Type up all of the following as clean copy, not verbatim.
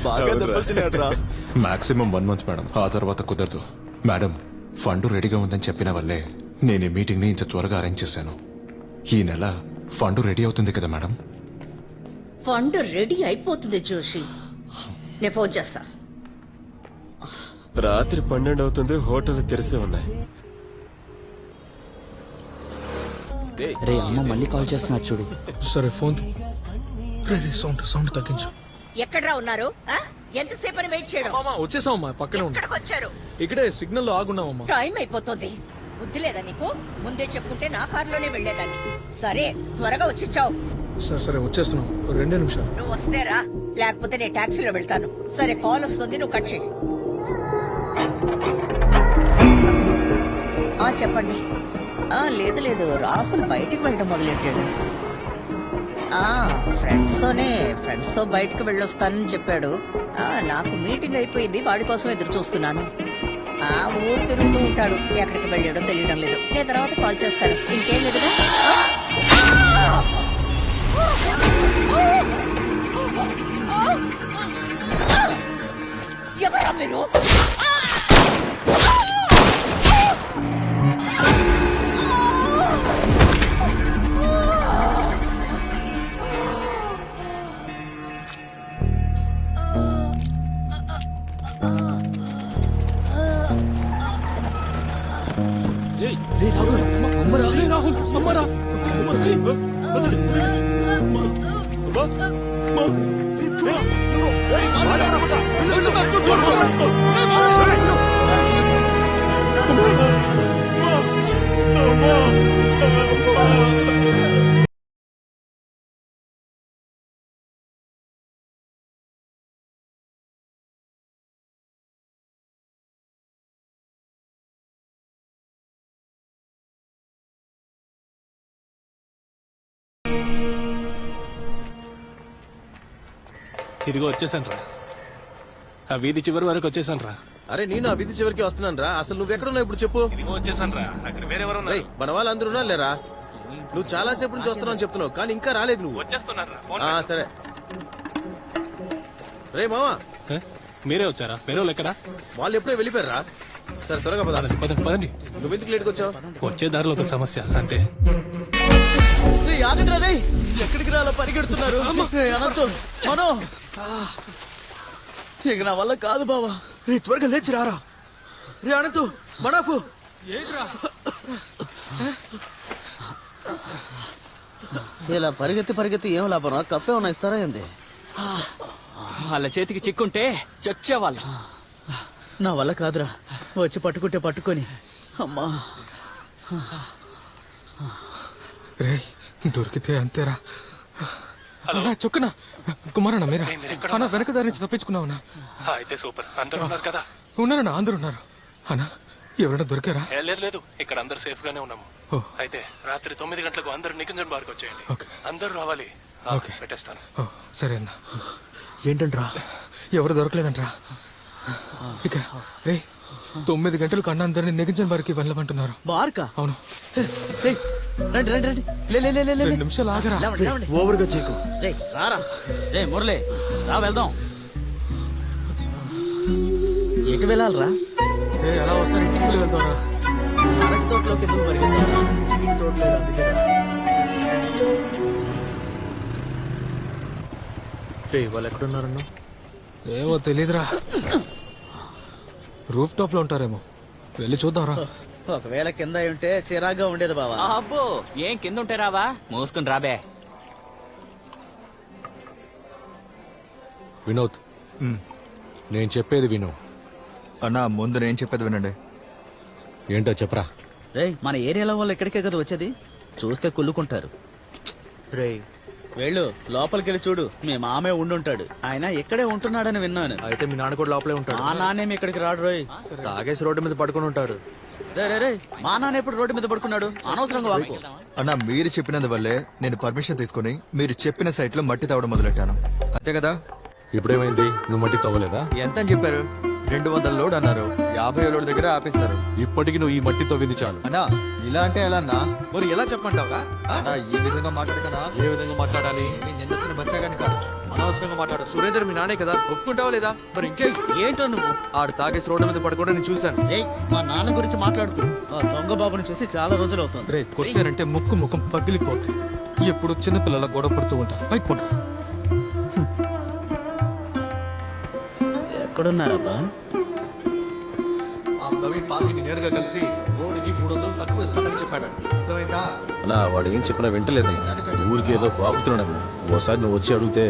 బాగా దెబ్బతిన్నాడ్రా. Maximum 1 month madam, ఆ తర్వాత కుదరదు. మేడం, ఫండ్ రెడీగా ఉందని చెప్పిన వల్లే నేను ఈ మీటింగ్ ని ఇంత త్వరగా అరేంజ్ చేశాను. ఈ నెల ఫండ్ రెడీ అవుతుంది కదా మేడం? ఫండ్ రెడీ అయిపోతుంది జోషి, నేను ఫోన్ చేస్తా. రాత్రి 12 అవుతుంది, హోటల్ తెరిసే ఉన్నాయి. రే అమ్మ మళ్ళీ కాల్ చేస్తున్నారు చూడు. సరే ఫోన్ సౌండ్ తగ్గించు. ఎక్కడ్రా ఉన్నారు? ఎంతసేపని వెయిట్ చేయడం? వచ్చేసామమ్మా, పక్కనే ఉన్నా. ఎక్కడికి వచ్చారు? ఇక్కడే సిగ్నల్ లో ఆగున్నామమ్మా. టైం అయిపోతుంది. బుద్ధి లేదా నీకు? ముందే చెప్పుకుంటే నా కారులోనే వెళ్లేదాన్ని. సరే త్వరగా వచ్చిచ్చావు. సరే సరే వచ్చేస్తున్నాం, 2 నిమిషాలు. నువ్వు వస్తేరా, లేకపోతే నేను టాక్సీలో వెళ్తాను. సరే కాల్ వస్తుంది, నువ్వు కట్ చేయి. చెప్పండి. లేదు లేదు, రాహుల్ బయటికి వెళ్ళడం మొదలెట్టాడు. ఫ్రెండ్స్ తో బయటకు వెళ్ళొస్తానని చెప్పాడు. నాకు మీటింగ్ అయిపోయింది, వాడి కోసం ఎదురు చూస్తున్నాను. ఊరు తిరుగుతూ ఉంటాడు, ఎక్కడికి వెళ్ళాడో తెలియడం లేదు. నేను తర్వాత కాల్ చేస్తాను. ఇంకేం లేదుగా? ఎవరా మీరు? ఇదిగో వచ్చేసాను రా, ఆ వీధి చివరి వరకు వచ్చేసాను రా. అరే నేను ఆ విధి చివరికి వస్తున్నాను రా. అసలు నువ్వు ఎక్కడున్నావు ఇప్పుడు చెప్పు. ఇదిగో వచ్చేసాను రా, అక్కడ వేరెవరు రేయ్, మన వాళ్ళందరూ ఉన్నారు లేరా? నువ్వు చాలా సేపు నుంచి వస్తున్నావు చెప్తున్నావు, కానీ ఇంకా రాలేదు నువ్వు. వచ్చేస్తున్నారు. సరే రే మామా, మీరే వచ్చారా? వేరే వాళ్ళు ఎక్కడా? వాళ్ళు ఎప్పుడో వెళ్ళిపోయారా? సరే త్వరగా పద. పదండి. నువ్వెందుకు లేట్కి వచ్చావు? వచ్చే దారిలో ఒక సమస్య అంతే. ఎక్కడికి రాలా పరిగెడుతున్నారు? మనో ఇక నా వల్ల కాదు బావా. రే త్వరగా లేచి రారా. రే అనంతు, మనాఫు, ఇలా పరిగెత్తి ఏం లాభం? కప్పే ఉన్నా ఇస్తారా ఏంది? వాళ్ళ చేతికి చిక్కుంటే చచ్చేవాళ్ళు. నా వల్ల కాదురా, వచ్చి పట్టుకుంటే పట్టుకొని. అమ్మా రే దొరికితే అంతేరా. చొక్కనా కుమారన్న మీరా? అన్న వెనక దారి నుంచి తప్పించుకున్నావునా? అయితే సూపర్. అందరూ ఉన్నారు కదా? ఉన్నారన్నా, అందరూ ఉన్నారు. అన్నా ఎవరైనా దొరికారా? లేదు, ఇక్కడ అందరు సేఫ్ గానే ఉన్నాము. అయితే రాత్రి 9 గంటలకు అందరూ నికుంజన్ బార్కి వచ్చేయండి. అందరూ రావాలి. పెట్టేస్తాను. సరే అన్న. ఏంటంట్రా? ఎవరు దొరకలేదంట్రా. ఇక రే 9 గంటలకు అన్న అందరినీ నికుంజన్ బార్కి వెళ్ళమంటున్నారు. బార్కా? అవును. రండి రండి రండి. 2 నిమిషాలు ఆగరా. ఓవర్గా చేయకు. రారా రే మురళి, రా వెళ్దాం. ఎటు వెళ్ళాలరా? అలా వస్తారు, ఇంటికి వెళ్తారా? అరటి తోటలోకి ఎందుకు పరిగెత్తారా? తోటలేదు అందుకే. వాళ్ళు ఎక్కడున్నారన్నా? ఏమో తెలీదురా. రూఫ్ టాప్ లో ఉంటారేమో, వెళ్ళి చూద్దాంరా. ఒకవేళ కింద ఉంటే చిరాగ్గా ఉండేది బావా. అబ్బో, ఏం కింద ఉంటే రావా? మోసుకుని రాబే. వినోద్, నేను చెప్పేది విను. అన్నా ముందు నేను చెప్పేది వినండి. ఏంటో చెప్పరా. రేయ్ మన ఏరియాలో వాళ్ళు ఎక్కడికే కదా వచ్చేది, చూస్తే కుళ్ళుకుంటారు. రేయ్ వెళ్ళు లోపలికి వెళ్ళి చూడు, మీ మామే ఉండుంటాడు. ఆయన ఇక్కడే ఉంటున్నాడని విన్నాను. అయితే మీ నాన్న కూడా లోపలే ఉంటాడు. మా నాన్నేమి ఇక్కడికి రాడు రోయ్, తాగేసి రోడ్డు మీద పడుకొని ఉంటాడు. రే మా నాన్న ఎప్పుడు రోడ్డు మీద పడుకున్నాడు? అనవసరంగా వాపు. అన్నా మీరు చెప్పినందువల్లే నేను పర్మిషన్ తీసుకుని మీరు చెప్పిన సైట్ లో మట్టి తవ్వడం మొదలెట్టాను, అంతే కదా? ఇప్పుడేమైంది? నువ్వు మట్టి తవ్వలేదా? ఎంత అని చెప్పారు? 200 లోడ్ అన్నారు, 50 లోడ్ దగ్గర ఆపేస్తారు. ఇప్పటికి నువ్వు ఈ మట్టితో వింది చాలు. అన్నా ఇలా అంటే ఎలా అన్నా? మరి ఎలా చెప్పమంటావురా? అన్నా ఈ విధంగా మాట్లాడకనా? ఏ విధంగా మాట్లాడాలి? నిన్న వచ్చిన బచ్చాగాని కాదు. అనవసరంగా మాట్లాడు. సురేందర్ మీ నానే కదా, ఒప్పుకుంటావా లేదా? మరి ఇంకే ఏంటో నువ్వు ఆడు తాగేసి రోడ్డు మీద పడుకోవడం నేను చూశాను. ఏయ్ మా నాన్న గురించి మాట్లాడుతూ ఆ దొంగ బాబుని చూసి చాలా రోజులు అవుతుంది. రే కొట్టారంటే ముఖం పగిలిపోతుంది. ఎప్పుడు చిన్నపిల్లల గొడవ పడుతూ ఉంటా. పైకి పోండి. ఎక్కడున్నారబ్బా? ఆ నవీన్ పార్టీని నేరుగా కలిసి రోడ్డుకి 300 తక్కువ ఇస్తానని చెప్పాడు. అర్థమైందా? అన్నా వాడు ఏం చెప్పినా వింటలేదు. ఊరికి ఏదో బాగుతున్నాడు. ఓసారి నువ్వు వచ్చి అడిగితే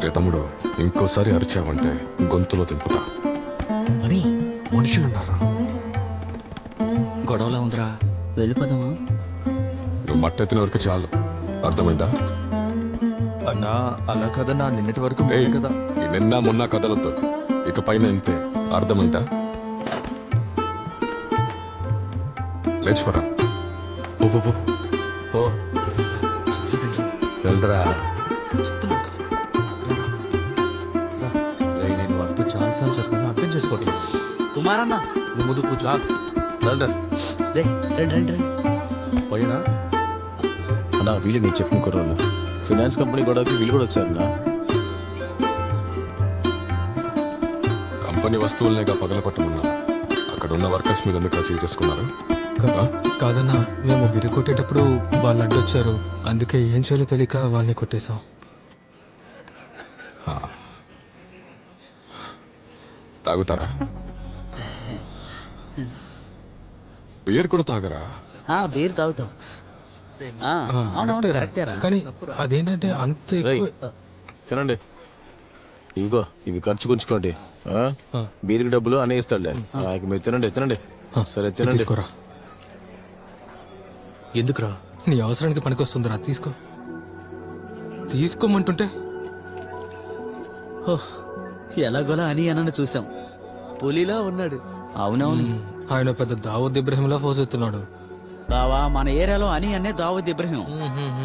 రే తమ్ముడు, ఇంకోసారి అరిచావంటే గొంతులో దింపుతా. అని మనుషులున్నారా? గొడవలా ఉందిరా. వెళ్ళిపోదామా? నువ్వు మట్టెత్తిన వరకు చాలు, అర్థమైందా? అన్నా అలా కదన్నా, నిన్నటి వరకు ఏయ్, ఉంది కదా. ఈ నిన్న మొన్న కదలొద్దు, ఇక పైన ఇంతే, అర్థమైందా? లేచిపోరా. ఓ పో, పో. ఓ వెళ్ళరా. నేను వాటితో చాలాసార్లు చెప్పాను, అర్థం చేసుకోవట్లేదు. కుమారన్న నువ్వు ముందు కూర్చో. రండి. రండి రండి రండి. పోయినా అన్నా వీళ్ళు నేను చెప్పిన కుర్రోళ్ళు ఫినాన్స్ కంపెనీ గొడవకి వీళ్ళు కూడా వచ్చారన్నా. కంపెనీ వస్తువులనేగా పగలగొట్టమన్నా. అక్కడ ఉన్న వర్కర్స్ మీద ఎందుకు అచీవ్ చేసుకున్నారు? కాదన్నా, మేము విరి కొట్టేటప్పుడు వాళ్ళు అడ్డొచ్చారు. అందుకే ఏం చేయాలో తెలియక వాళ్ళని కొట్టేశాం. తాగుతారా? బియర్ కూడా తాగరా? బీర్ తాగుతాం. అవునవును, కరెక్టేరా. కానీ అదేంటంటే అంత ఎక్కువ. తినండి. ఇదిగో ఇవి ఖర్చు ఉంచుకోండి. బీరికి డబ్బులు అనే ఇస్తాడులే. ఇక మీరు తినండి. సరే తినండి. తీసుకోరా. ఎందుకురా? నీ అవసరానికి పనికొస్తుందిరా, తీసుకోమంటుంటే. ఎలాగోలా అని అన్నను చూసాం, పులిలా ఉన్నాడు. అవునవును. ఆయన పెద్ద దావూద్ ఇబ్రహీంలా పోజెత్తున్నాడు. బావా, మన ఏరియాలో అని అన్నే దావూద్ ఇబ్రహీం.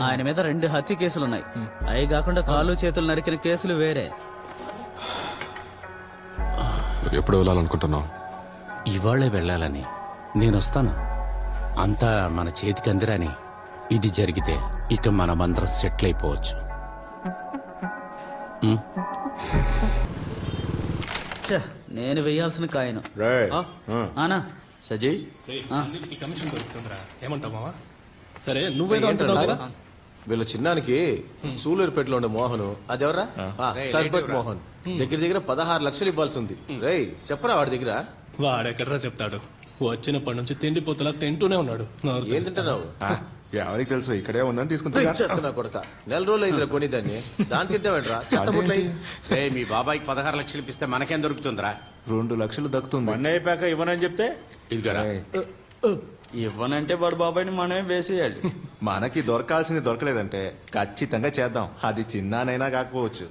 ఆయన మీద 2 హత్య కేసులున్నాయి. అవి కాకుండా కాళ్ళు చేతులు నరికిన కేసులు వేరే. ఎప్పుడు వెళ్ళాలనుకుంటున్నావు? ఇవాళే వెళ్ళాలని. నేనొస్తాను. అంతా మన చేతికి అందిరాని. ఇది జరిగితే ఇక మనమందరం సెటిల్ అయిపోవచ్చు. ఛ, నేను వెయ్యాల్సిన కాయను. ఆనా సజయ్ వీళ్ళ చిన్నానికి సూలూరుపేటలో ఉండే మోహన్ అదెవరా? సర్బత్ మోహన్ దగ్గర 16 లక్షలు ఇవ్వాల్సి ఉంది. రేయ్ చెప్పరా వాడి దగ్గర. వాడెక్కడరా చెప్తాడు? వచ్చినప్పటి నుంచి తిండిపోతలా తింటూనే ఉన్నాడు. ఏం తింటున్నావు? ఎవరికి తెలుసు, ఇక్కడే ఉందని తీసుకుంటా. చెప్తున్నా కొడక, నెల రోజులు అయిందిరా కొని దాన్ని తింటావేంట్రా? మీ బాబాయికి 16 లక్షలు ఇప్పిస్తే మనకేం దొరుకుతుందిరా? 2 లక్షలు దక్కుతుంది. అన్నీ అయిపోయాక ఇవ్వనని చెప్తే ఇదిగోరా. ఇవ్వనంటే వాడు బాబాయ్ని మనమే వేసేయాలి. మనకి దొరకాల్సింది దొరకలేదంటే ఖచ్చితంగా చేద్దాం. అది చిన్ననైనా కాకపోవచ్చు.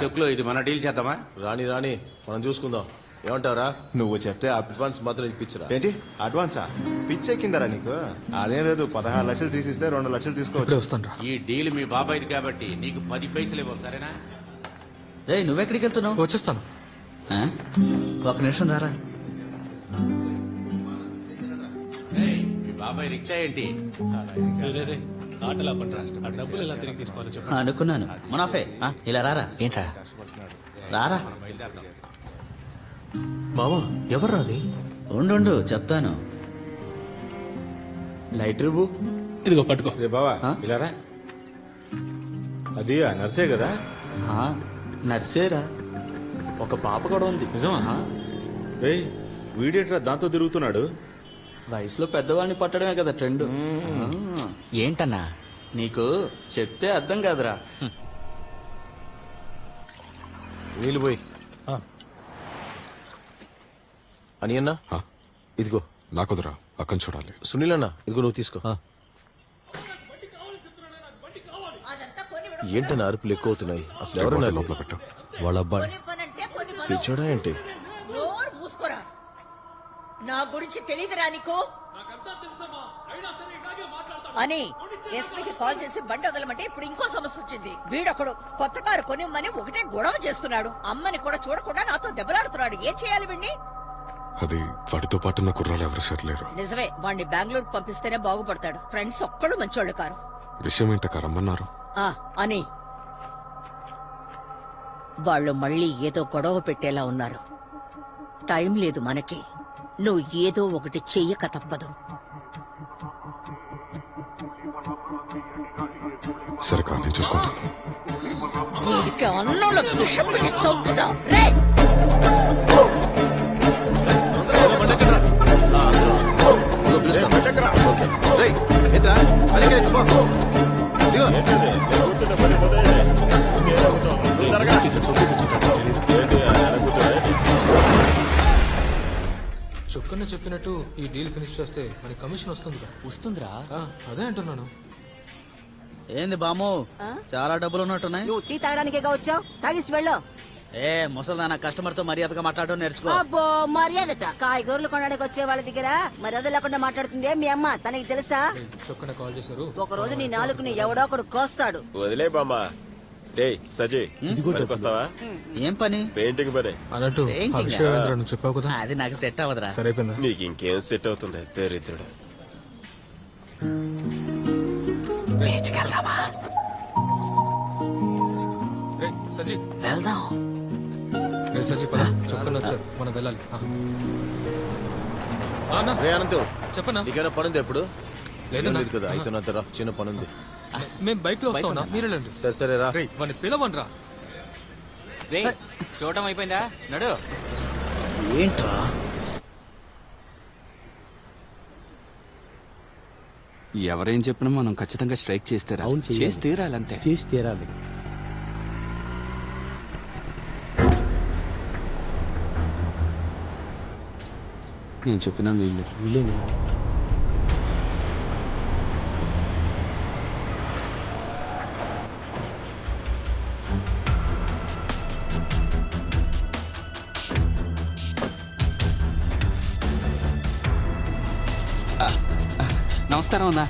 చెక్కులో ఇది మన డీల్ చేద్దామా? రాని మనం చూసుకుందాం. ఏమంటారా? నువ్వు చెప్తే అడ్వాన్స్ మాత్రం ఇప్పించరా. ఏంటి అడ్వాన్సా? పిచ్చెక్కిందరా నీకు? అదేం లేదు, 16 లక్షలు తీసిస్తే 2 లక్షలు తీసుకోవచ్చు. వస్తాను రా. ఈ డీల్ మీ బాబాయిది కాబట్టి నీకు 10 పైసలు ఇవ్వాలి, సరేనా? రే, నువ్వెక్కడికి వెళ్తున్నావు? వచ్చేస్తాను. ఒక నిమిషం రారా. మీ బాబాయ్ రిక్షా ఏంటి? ఆటలా పంటరా. ఆ డబ్బులు ఎలా తిరిగి తీసుకోవాలో చెప్పు. అనుకున్నాను. మునాఫే, ఇలా రారా. ఏంట్రా? రారా. మామా ఎవరు రాని? ఉండు చెప్తాను. లైటర్ ఇవ్వు. ఇదిగో పట్టుకో. రే బావా ఇలా రా. అది ఆ నర్సే కదా? నర్సేరా, ఒక పాప కూడా ఉంది. నిజమా? రేయ్ వీడేట్రా దాంతో తిరుగుతున్నాడు? వయసులో పెద్దవాడిని పట్టడమే కదా ట్రెండ్. ఏంటన్నా? నీకు చెప్తే అర్థం కాదురా. నీళ్ళు పోయి అని అన్నా. ఇదిగో నాకుదరా, అక్కని చూడాలి. సునీల్ అన్న ఇదిగో నువ్వు తీసుకో. ఏంటని అరుపులు ఎక్కువ అవుతున్నాయి అసలు ఎవరున్నారు లోపల పెట్టు. వాళ్ళ అబ్బాయి కొనివ్వనంటే కొనివ్వను. పిచ్చోడా ఏంటి? నోరు మూసుకోరా. నా గురించి తెలియదురా నీకు అని ఎస్పీకి కాల్ చేసి బండి వదలమంటే ఇప్పుడు ఇంకో సమస్య వచ్చింది. వీడొకడు కొత్త కారు కొనివ్వమని ఒకటే గొడవ చేస్తున్నాడు. అమ్మని కూడా చూడకుండా నాతో దెబ్బలాడుతున్నాడు. ఏం చేయాలి వీడిని? అది వాడితో పాటు ఉన్న కుర్రాళ్ళు ఎవరు సరిలేరు. నిజమే, వాడిని బెంగళూరు పంపిస్తేనే బాగుపడతాడు. ఫ్రెండ్స్ ఒక్కళ్ళు మంచోళ్ళు కారు. విషయం ఏంటక్క రమ్మన్నారు? అని వాళ్ళు మళ్ళీ ఏదో గొడవ పెట్టేలా ఉన్నారు. టైం లేదు మనకి. నువ్వు ఏదో ఒకటి చెయ్యక తప్పదు. సరే కా, నేను చూసుకుంటాను. వీడికి అన్నంలో విషం పెట్టి చంపుతా. రేయ్! రేయ్, ఏంట్రా? అలాగే ఎత్తుకో. దిగు. చొక్కన చెప్పినట్టు ఈ డీల్ ఫినిష్ చేస్తే మనకి కమిషన్ వస్తుందిగా. వస్తుందిరా. అదే అంటున్నాను. ఏంది బాము చాలా డబ్బులు ఉన్నట్టున్నాయి. నువ్వు టీ తాగడానికే వచ్చావు, తాగేసి వెళ్ళు. ఏ ముసల్దానా, కస్టమర్ తో మర్యాదగా మాట్లాడడం నేర్చుకో. అబ్బో మర్యాదట. కాయగూరలు కొనడానికి వచ్చే వాళ్ళ దగ్గర మర్యాద లేకుండా మాట్లాడుతుంది మీ అమ్మ. తనకి తెలుసా? చొక్కన కాల్ చేశారు. ఒక రోజు నీ నాలుగుని ఎవడో ఒకడు కోస్తాడు. వదిలే బామ్మా. డే సజీ వస్తావా? ఏం పని? పెయింటింగ్ పనే. అన్నట్టు ఆ Painting విషయం ఏంట్రా నువ్వు చెప్పావు కదా. అది నాకు సెట్ అవ్వదురా. సరైపోయిందా? నీకు ఇంకేం సెట్ అవుతుంది దరిద్రుడు. రేయ్, సజీ వెళ్దాం. రే సజీ పద, చొక్కన వచ్చారు, మనం వెళ్ళాలి. రే అనంతు, చెప్పనా? నీకేమైనా పనుంది ఎప్పుడు? లేదన్నా. లేదు కదా, అయితే నాతో రా, చిన్న పనుంది. మేము బైక్ లో వస్తాం, మీరు వెళ్ళండి. సరే సరే రా. రేయ్, వాడిని పిలవండ్రా. చూడటం అయిపోయిందా? నడు. ఏంట్రా ఎవరేం చెప్పినా మనం ఖచ్చితంగా స్ట్రైక్ చేస్తారా? చేసి తీరాలంతే. చేసి తీరాలి. నేను చెప్పినా వీళ్ళు నమస్కారం అన్నా.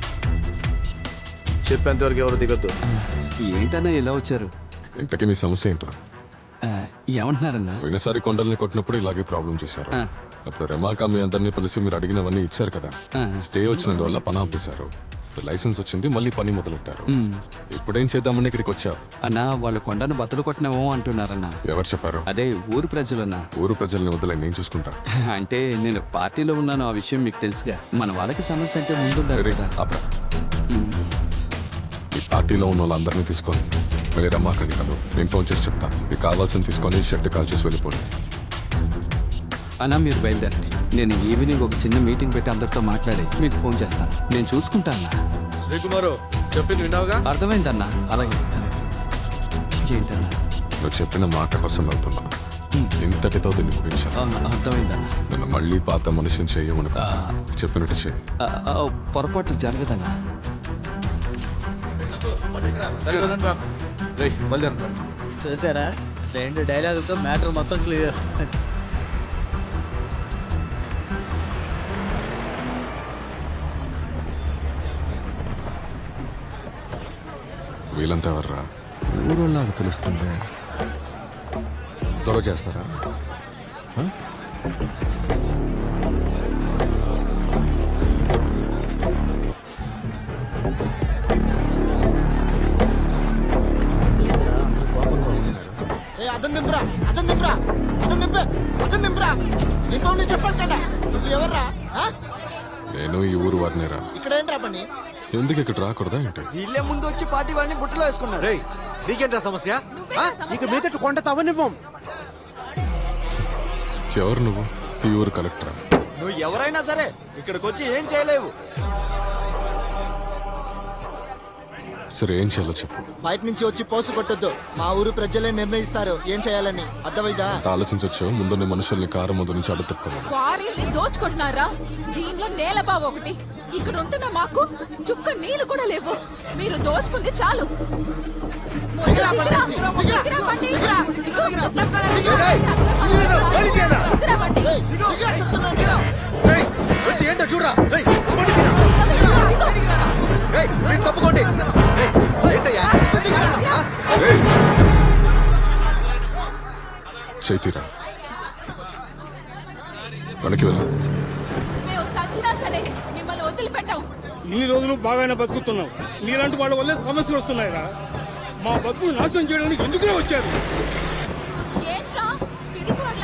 చెప్పేంతవరకు ఎవరు దిగొద్దు. ఏంటన్నా ఇలా వచ్చారు? ఇంతకీ మీ సమస్య ఏంట్రా? ఏమంటున్నారన్నా? పోయినసారి కొండల్ని కొట్టినప్పుడు ఇలాగే ప్రాబ్లం చేశారు. అప్పుడు రెమాక మీ అందరినీ పిలిచి మీరు అడిగినవన్నీ ఇచ్చారు కదా. స్టే వచ్చినందువల్ల పని ఆపేశారు. లైసెన్స్ వచ్చింది, మళ్ళీ పని మొదలెట్టారు. ఇప్పుడేం చేద్దామని ఇక్కడికి వచ్చావు? అన్నా వాళ్ళు కొండను బతులు కొట్టినామో అంటున్నారన్నా. ఎవరు చెప్పారు? అదే ఊరు ప్రజలన్నా. ఊరు ప్రజల్ని వదిలే, నేను చూసుకుంటా. అంటే నేను పార్టీలో ఉన్నాను, ఆ విషయం మీకు తెలుసుగా. మన వాళ్ళకి సమస్య అంటే ముందుండాలి కదా. ఆపరా. ఈ పార్టీలో ఉన్న వాళ్ళందరినీ తీసుకొని వెళ్ళి రమ్మాకండి కదా. నేను ఫోన్ చేసి చెప్తాను. మీకు కావాల్సింది తీసుకొని షర్ట్ కాల్ చేసి వెళ్ళిపోండి. అన్నా మీరు బయలుదేరండి. నేను ఈవినింగ్ ఒక చిన్న మీటింగ్ పెట్టి అందరితో మాట్లాడి మీకు ఫోన్ చేస్తాను. నేను చూసుకుంటా అన్నా. శ్రీకుమారు చెప్పింది విన్నావుగా? అర్థమైందన్నా. అలాగే ఏంటన్నా? నువ్వు చెప్పిన మాట కోసం వెళ్తున్నా. ఇంతటితో దీన్ని ముగించాను. అర్థమైందన్నా. నన్ను మళ్ళీ పాత మనిషిని చేయమని చెప్పినట్టు చేయి. పొరపాటు జరగదన్నా. చూసారా, 2 డైలాగులతో మ్యాటర్ మొత్తం క్లియర్. వీళ్ళంతా ఎవర్రా? ఊరోళ్ళగా తెలుస్తుంది. గొడవ చేస్తారా? చెప్పండి కదా, నువ్వు ఎవర్రా? నేను ఈ ఊరు వారినేరా. ఇక్కడ ఏంట్రా పని? ఎందుకు ఇక్కడ రాకూడదా ఏంటి? వీళ్ళే ముందు వచ్చి పార్టీ వాడిని బుట్టలో వేసుకున్నారు. రేయ్, నీకేంట్రా సమస్య? ఇక మీదట కొండ తవ్వనివ్వం. ఎవరు నువ్వు? ఈ ఊరు కలెక్టరా? నువ్వు ఎవరైనా సరే ఇక్కడికి వచ్చి ఏం చేయలేవు. సరే ఏం చేయాలో చెప్పు. బయట నుంచి వచ్చి పోసు కొట్టొద్దు. మా ఊరు ప్రజలే నిర్ణయిస్తారు ఏం చేయాలని. అర్థమైందా? ఆలోచించవచ్చు. ముందున్న మనుషుల్ని కారు ముందు నుంచి అడ్డు తప్పుకోవాలి. క్వారీల్ని దోచుకుంటున్నారా? దీనిలో నేలబావ ఒకటి. ఇక్కడ ఉంటున్న మాకు చుక్క నీళ్లు కూడా లేవు. మీరు దోచుకుంది చాలు. దిగిరా బండి. ఏంటో చూడరా తప్పుకోండి. చైతీరా వెనక్కి వెళ్ళు. మేము సచ్చినా సరే మిమ్మల్ని వదిలిపెట్టాం. ఇన్ని రోజులు బాగానే బతుకుతున్నాం. నీలాంటి వాళ్ళ వల్లే సమస్యలు వస్తున్నాయిరా. మా బతుకు నాశనం చేయడానికి ఎందుకునే వచ్చారు? ఏంట్రా పిరికి వాళ్ళ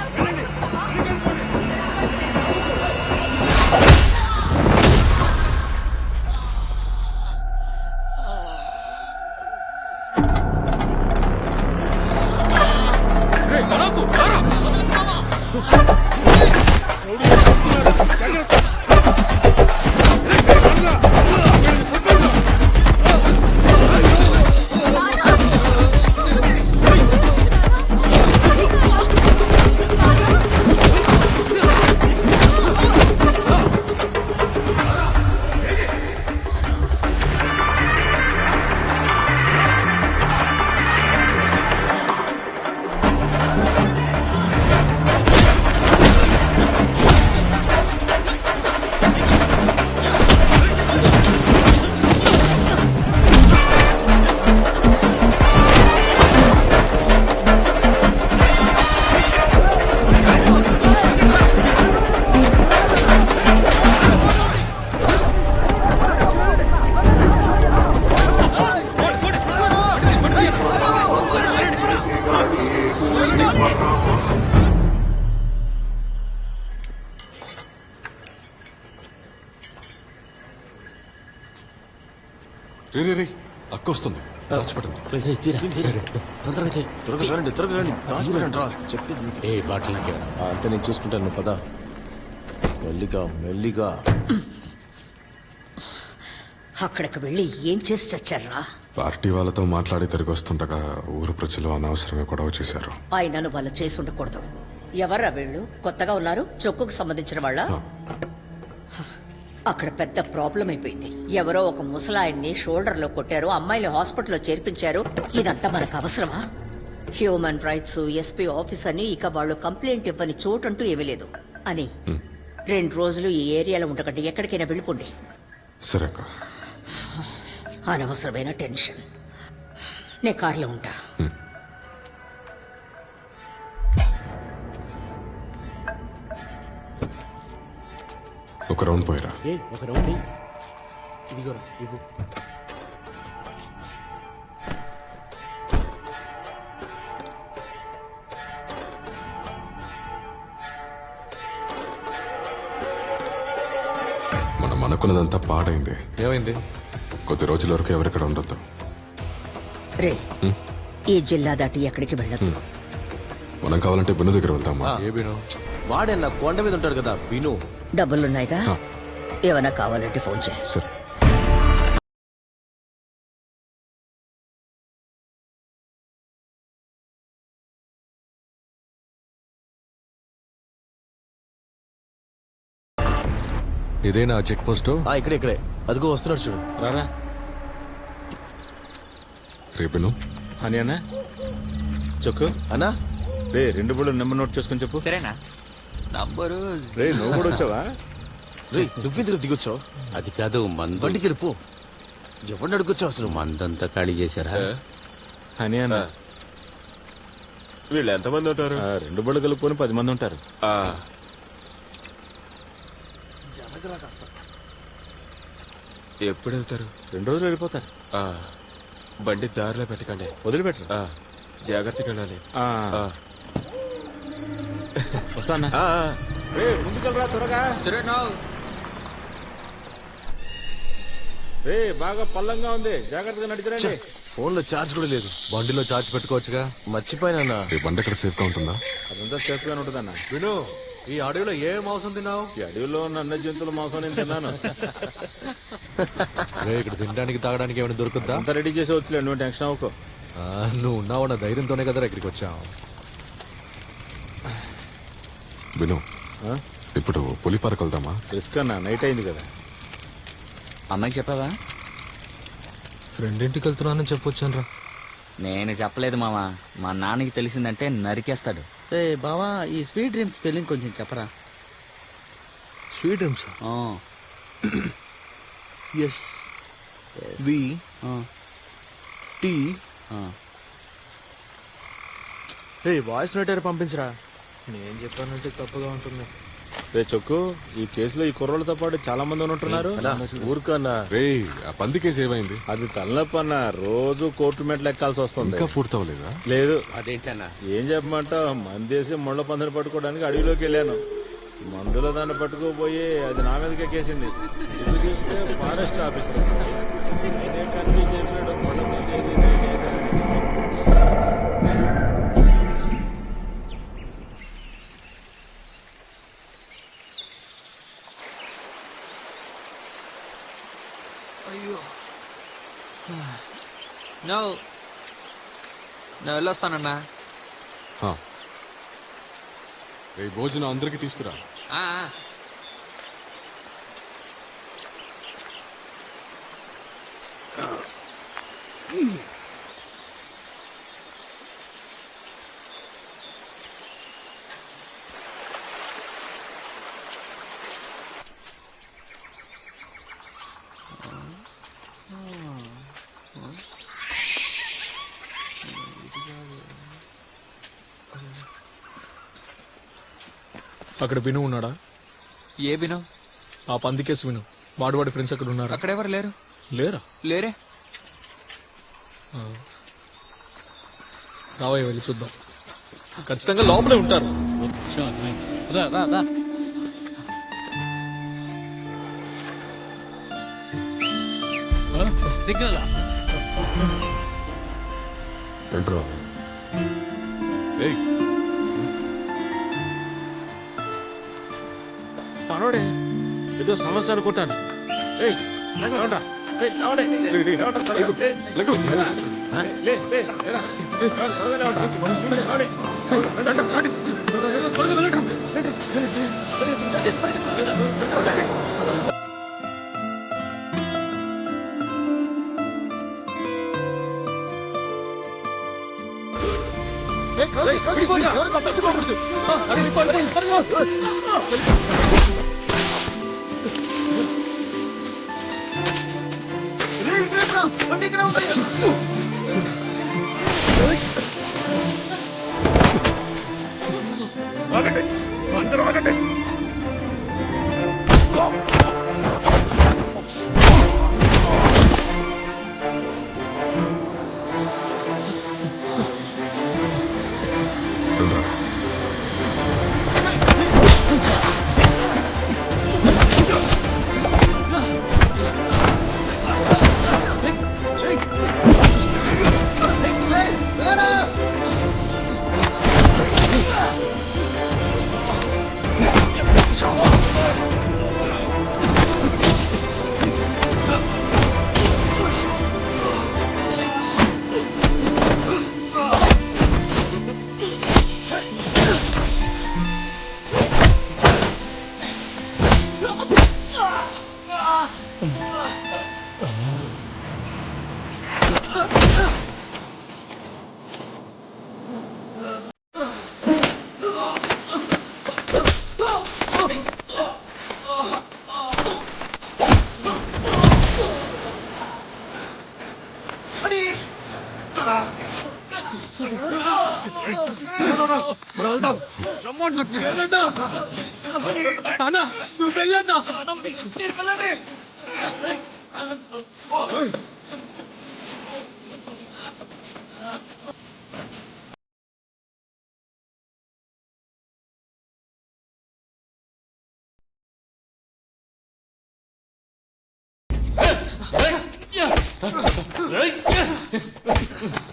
రే అక్క వస్తుంది. ఏ బాటిల్ నాకే అంతే నేను చూసుకుంటాను. నువ్వు పద మెల్లిగా మెల్లిగా. అక్కడికి వెళ్ళి ఏం చేసి చచ్చారా? పార్టీ వాళ్ళతో మాట్లాడి తిరిగి వస్తుండగా ఊరు ప్రజలు అనవసరమే గొడవ చేశారు. ఆయనను వాళ్ళు చేసి ఉండకూడదు. ఎవర్రా వీళ్ళు? కొత్తగా ఉన్నారు. చొక్కుకు సంబంధించిన వాళ్ళ? అక్కడ పెద్ద ప్రాబ్లం అయిపోయింది. ఎవరో ఒక ముసలాయన్ని షోల్డర్ లో కొట్టారు. అమ్మాయిని హాస్పిటల్లో చేర్పించారు. ఇదంతా మనకు అవసరమా? హ్యూమన్ రైట్స్ ఎస్పీ ఆఫీస్ అని ఇక వాళ్ళు కంప్లైంట్ ఇవ్వని చోటంటూ ఏమీ లేదు అని 2 రోజులు ఈ ఏరియాలో ఉండకండి. ఎక్కడికైనా వెళ్ళిపోండి. సరే అక్క. అనవసరమైన టెన్షన్. నే కార్లో ఉంటా. ఒక రౌండ్ పోయిరా. ఒక రౌండ్ ఇదిగోరా ఇవ్వు. మనం అనుకున్నదంతా పాడైంది. ఏమైంది? కొద్ది రోజుల వరకు ఎవరిక్కడ ఉండొద్దు. రే ఈ జిల్లా దాటి ఎక్కడికి వెళ్ళదు. మనం కావాలంటే బిను దగ్గర వెళ్తామా? ఏ బిను? వాడే నా కొండ మీద ఉంటాడు కదా బిను. డబ్బులున్నాయిగా, ఏమైనా కావాలంటే ఫోన్ చేయి. సరే. ఇదేనా చెక్ పోస్ట్? ఇక్కడే అదిగో వస్తున్నాడు చూడు. రారా రే బిను. అని అన్న చొక్కు అన్నా రే 2 బుళ్ళు నెంబర్ నోట్ చేసుకొని చెప్పు. సరేనా? నంబరు రే నువ్వు కూడా వచ్చావా? రే నువ్వెందుకు దిగొచ్చావు? అది కాదు మందు. బండికి వెళ్ళిపో. ఎవరిని అడుగుచ్చావు అసలు? మందంతా ఖాళీ చేశారా? అని అన్న వీళ్ళు ఎంతమంది ఉంటారు? 2 బుళ్ళు కలుపుకొని 10 మంది ఉంటారు. ఎప్పుడు వెళ్తారు? 2 రోజులు వెళ్ళిపోతారు. బండి దారిలో పెట్టకండి. వదిలిపెట్టరు. జాగ్రత్తగా వెళ్ళాలి. వస్తా అన్న. రే ముందుకెళ్ళరా త్వరగా. రే బాగా పల్లంగా ఉంది, జాగ్రత్తగా నడిచిరండి. ఫోన్ లో ఛార్జ్ కూడా లేదు. బండిలో చార్జ్ పెట్టుకోవచ్చుగా. మర్చిపోయినా. ఈ బండి ఎక్కడ సేఫ్ గా ఉంటుందా? అదంతా సేఫ్ గానే ఉంటుందన్న. విను, ఈ అడవిలో ఏ మాంసం తిన్నావు? ఈ అడవిలో ఉన్న అన్ని జంతువుల మాంసం నేను తిన్నాను. ఇక్కడ తినడానికి తాగడానికి ఏమైనా దొరుకుద్దా? అంతా రెడీ చేసి వచ్చలే, నువ్వు టెన్షన్ అవ్వకు. నువ్వు ఉన్నావన్న ధైర్యంతోనే కదా ఇక్కడికి వచ్చావు. విను, ఇప్పుడు పులిపారకు వెళ్దామా? రిస్క్ అన్న, నైట్ అయింది కదా. అమ్మాయికి చెప్పావా? ఫ్రెండ్ ఇంటికి వెళ్తున్నానని చెప్పొచ్చాను రా. నేను చెప్పలేదు మావా. మా నాన్నకి తెలిసిందంటే నరికేస్తాడు. ఏ బావా, ఈ స్వీట్ డ్రీమ్స్ స్పెల్లింగ్ కొంచెం చెప్పరా? Sweet dreams S V T voice నోటర్ పంపించరా. నేను చెప్పానంటే తప్పుగా ఉంటుంది. రే చొక్కు, ఈ కేసులో ఈ కుర్రోళ్ళతో పాటు చాలా మంది ఉంటున్నారు. ఊరుకన్నా రే ఆ పంది కేసు ఏమైంది? అది తలనొప్పి అన్న, రోజు కోర్టు మెట్లు ఎక్కాల్సి వస్తుంది. ఇంకా పూర్తవలేదా? లేదు. అదేంటన్నా? ఏం చెప్పమంటావు, మందేసి ముళ్ళ పందిని పట్టుకోవడానికి అడవిలోకి వెళ్ళాను. మందులో దాన్ని పట్టుకోపోయి అది నా మీదకి ఎక్కేసింది. ఇల్లు చూస్తే ఫారెస్ట్ ఆఫీసర్. నేనే కన్ఫ్యూజ్ అయిపోయాడు. ముళ్ళ పంది ఏది, నేనేదా అని. నేను వెళ్ళొస్తానన్నా. రే భోజనం అందరికి తీసుకురా. అక్కడ విను ఉన్నాడా? ఏ విను? ఆ పంది కేసు విను. వాడి ఫ్రెండ్స్ అక్కడ ఉన్నారా? అక్కడ ఎవరు లేరు. లేరా? లేరే. రావయ్య వెళ్ళి చూద్దాం. ఖచ్చితంగా లోపలే ఉంటారు. ఏంట్రా? ఏయ్ తనోడే ఏదో సమస్య అనుకుంటాను. ఏయ్, లేవండ్రా. ఏయ్, లేవండి. లే, లేరా. అందరూ ఆగండి.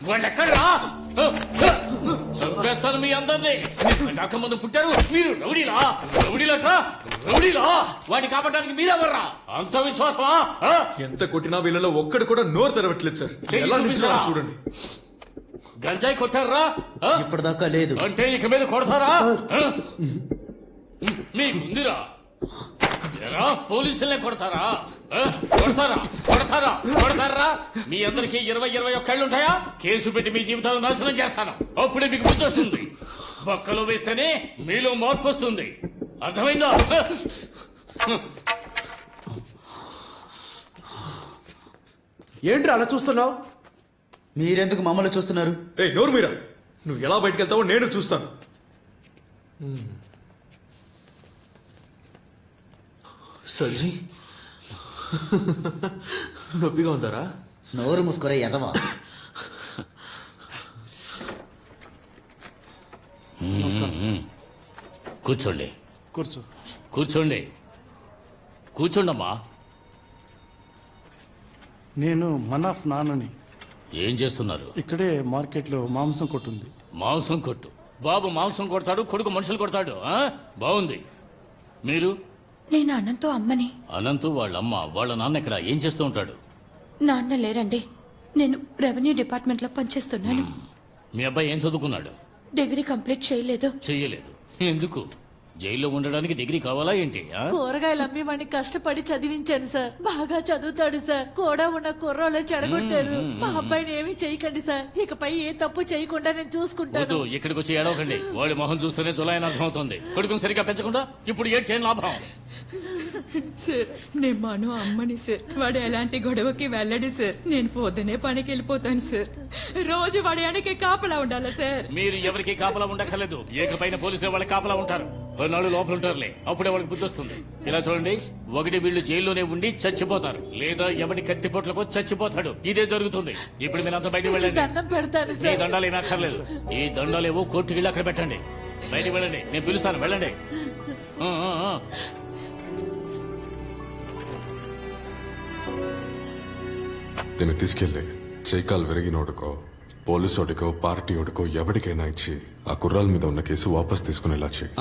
వాళ్ళెక్కడ్రా? చంపేస్తాను మీ అందరినీ. నాక ముందు పుట్టారు మీరు రౌడీలా? రౌడీలా? వాడిని కాపాడడానికి మీరెవర్రా? అంత విశ్వాసమా? ఎంత కొట్టినా వీళ్ళలో ఒక్కడు కూడా నోరు తెరవట్లేదు సార్. ఎలా నిల్చున్నారో చూడండి. గంజాయి కొట్టారా? ఇప్పటిదాకా లేదు. అంటే ఇక మీద కొడతారా? మీకుందిరా ఎరా, పోలీసులనే కొడతారా ఆ? కొడతారా కొడతారా కొడతారా? మీ అందరికి 20-21 కళ్ళుంటాయా? కేసు పెట్టి మీ జీవితాలు నాశనం చేస్తాను. అప్పుడే మీకు బుద్ధి వస్తుంది. పక్కలో వేస్తేనే మీలో మార్పు వస్తుంది. అర్థమైందా? ఏంట్రా అలా చూస్తున్నావు? మీరెందుకు మమ్మల్ని చూస్తున్నారు? ఏ నోరు మీరా, నువ్వు ఎలా బయటకు వెళ్తావో నేను చూస్తాను. సర్జీ నొప్పిగా ఉందారా? నోరు ముసుకురే ఎదవా. కూర్చోండి కూర్చో. కూర్చోండి కూర్చోండమ్మా. నేను మనాఫ్ నాన్నని. ఏం చేస్తున్నారు? ఇక్కడే మార్కెట్లో మాంసం కొట్టుంది. మాంసం కొట్టు. బాబు మాంసం కొడతాడు, కొడుకు మనుషులు కొడతాడు. ఆ? బాగుంది. మీరు? నేను అన్నంతో అమ్మని. అనంతు వాళ్ళ అమ్మ, వాళ్ళ నాన్న ఇక్కడ ఏం చేస్తూ ఉంటాడు? నాన్న లేరండి. నేను రెవెన్యూ డిపార్ట్మెంట్ లో పనిచేస్తున్నాను. మీ అబ్బాయి ఏం చదువుకున్నాడు? డిగ్రీ కంప్లీట్ చేయలేదు. చెయ్యలేదు. ఎందుకు? జైల్లో ఉండడానికి డిగ్రీ కావాలా ఏంటి? ఆ? కూరగాయలు అమ్మి వాడిని కష్టపడి చదివించాను సార్. బాగా చదువుతాడు సార్. కూడా ఉన్న కుర్రోళ్ళే చెడగొట్టారు. మా అబ్బాయిని ఏమీ చేయకండి సార్. ఇకపై ఏ తప్పు చేయకుండా నేను చూసుకుంటాను. వద్దు, ఇక్కడికి వచ్చి ఏడవకండి. వాడి మొహం చూస్తేనే జులాయని అర్థమవుతుంది. కొడుకుని సరిగ్గా పెంచకుండా ఇప్పుడు ఏడు చేయని లాభం. సార్ నేను మను అమ్మని సార్. వాడు ఎలాంటి గొడవకి వెళ్ళడు సార్. నేను పొద్దునే పనికి వెళ్ళిపోతాను సార్. రోజు వాడి వెనకే కాపలా ఉండాలా సార్? మీరు ఎవరికి కాపలా ఉండక్కర్లేదు. ఏకపైన పోలీసులు వాళ్ళకి కాపలా ఉంటారు. కొన్నాళ్ళు లోపల ఉంటారులే, అప్పుడే వాళ్ళకి బుద్ధి వస్తుంది. ఇలా చూడండి, ఒకటి వీళ్ళు జైల్లోనే ఉండి చచ్చిపోతారు, లేదా ఎవరి కత్తిపోట్లకు చచ్చిపోతాడు. ఇదే జరుగుతుంది. ఇప్పుడు మీరు అంతా బయటకు వెళ్ళండి. దండం పెడతాను ఈ సార్. దండాలు ఏమీ అక్కర్లేదు. ఈ దండాలేవో కోర్టుకి వెళ్ళి అక్కడ పెట్టండి. బయటకు వెళ్ళండి, నేను పిలుస్తాను. వెళ్ళండి. ఆ, ఆ, ఆ. దీన్ని తీసుకెళ్ళి చైకాల్ విరిగినోడుకో, పోలీసోడికో, పార్టీ ఓడికో ఎవరికైనా ఇచ్చి ఆ కుర్రాల మీద ఉన్న కేసు వాపస్ తీసుకునేలా చేయి.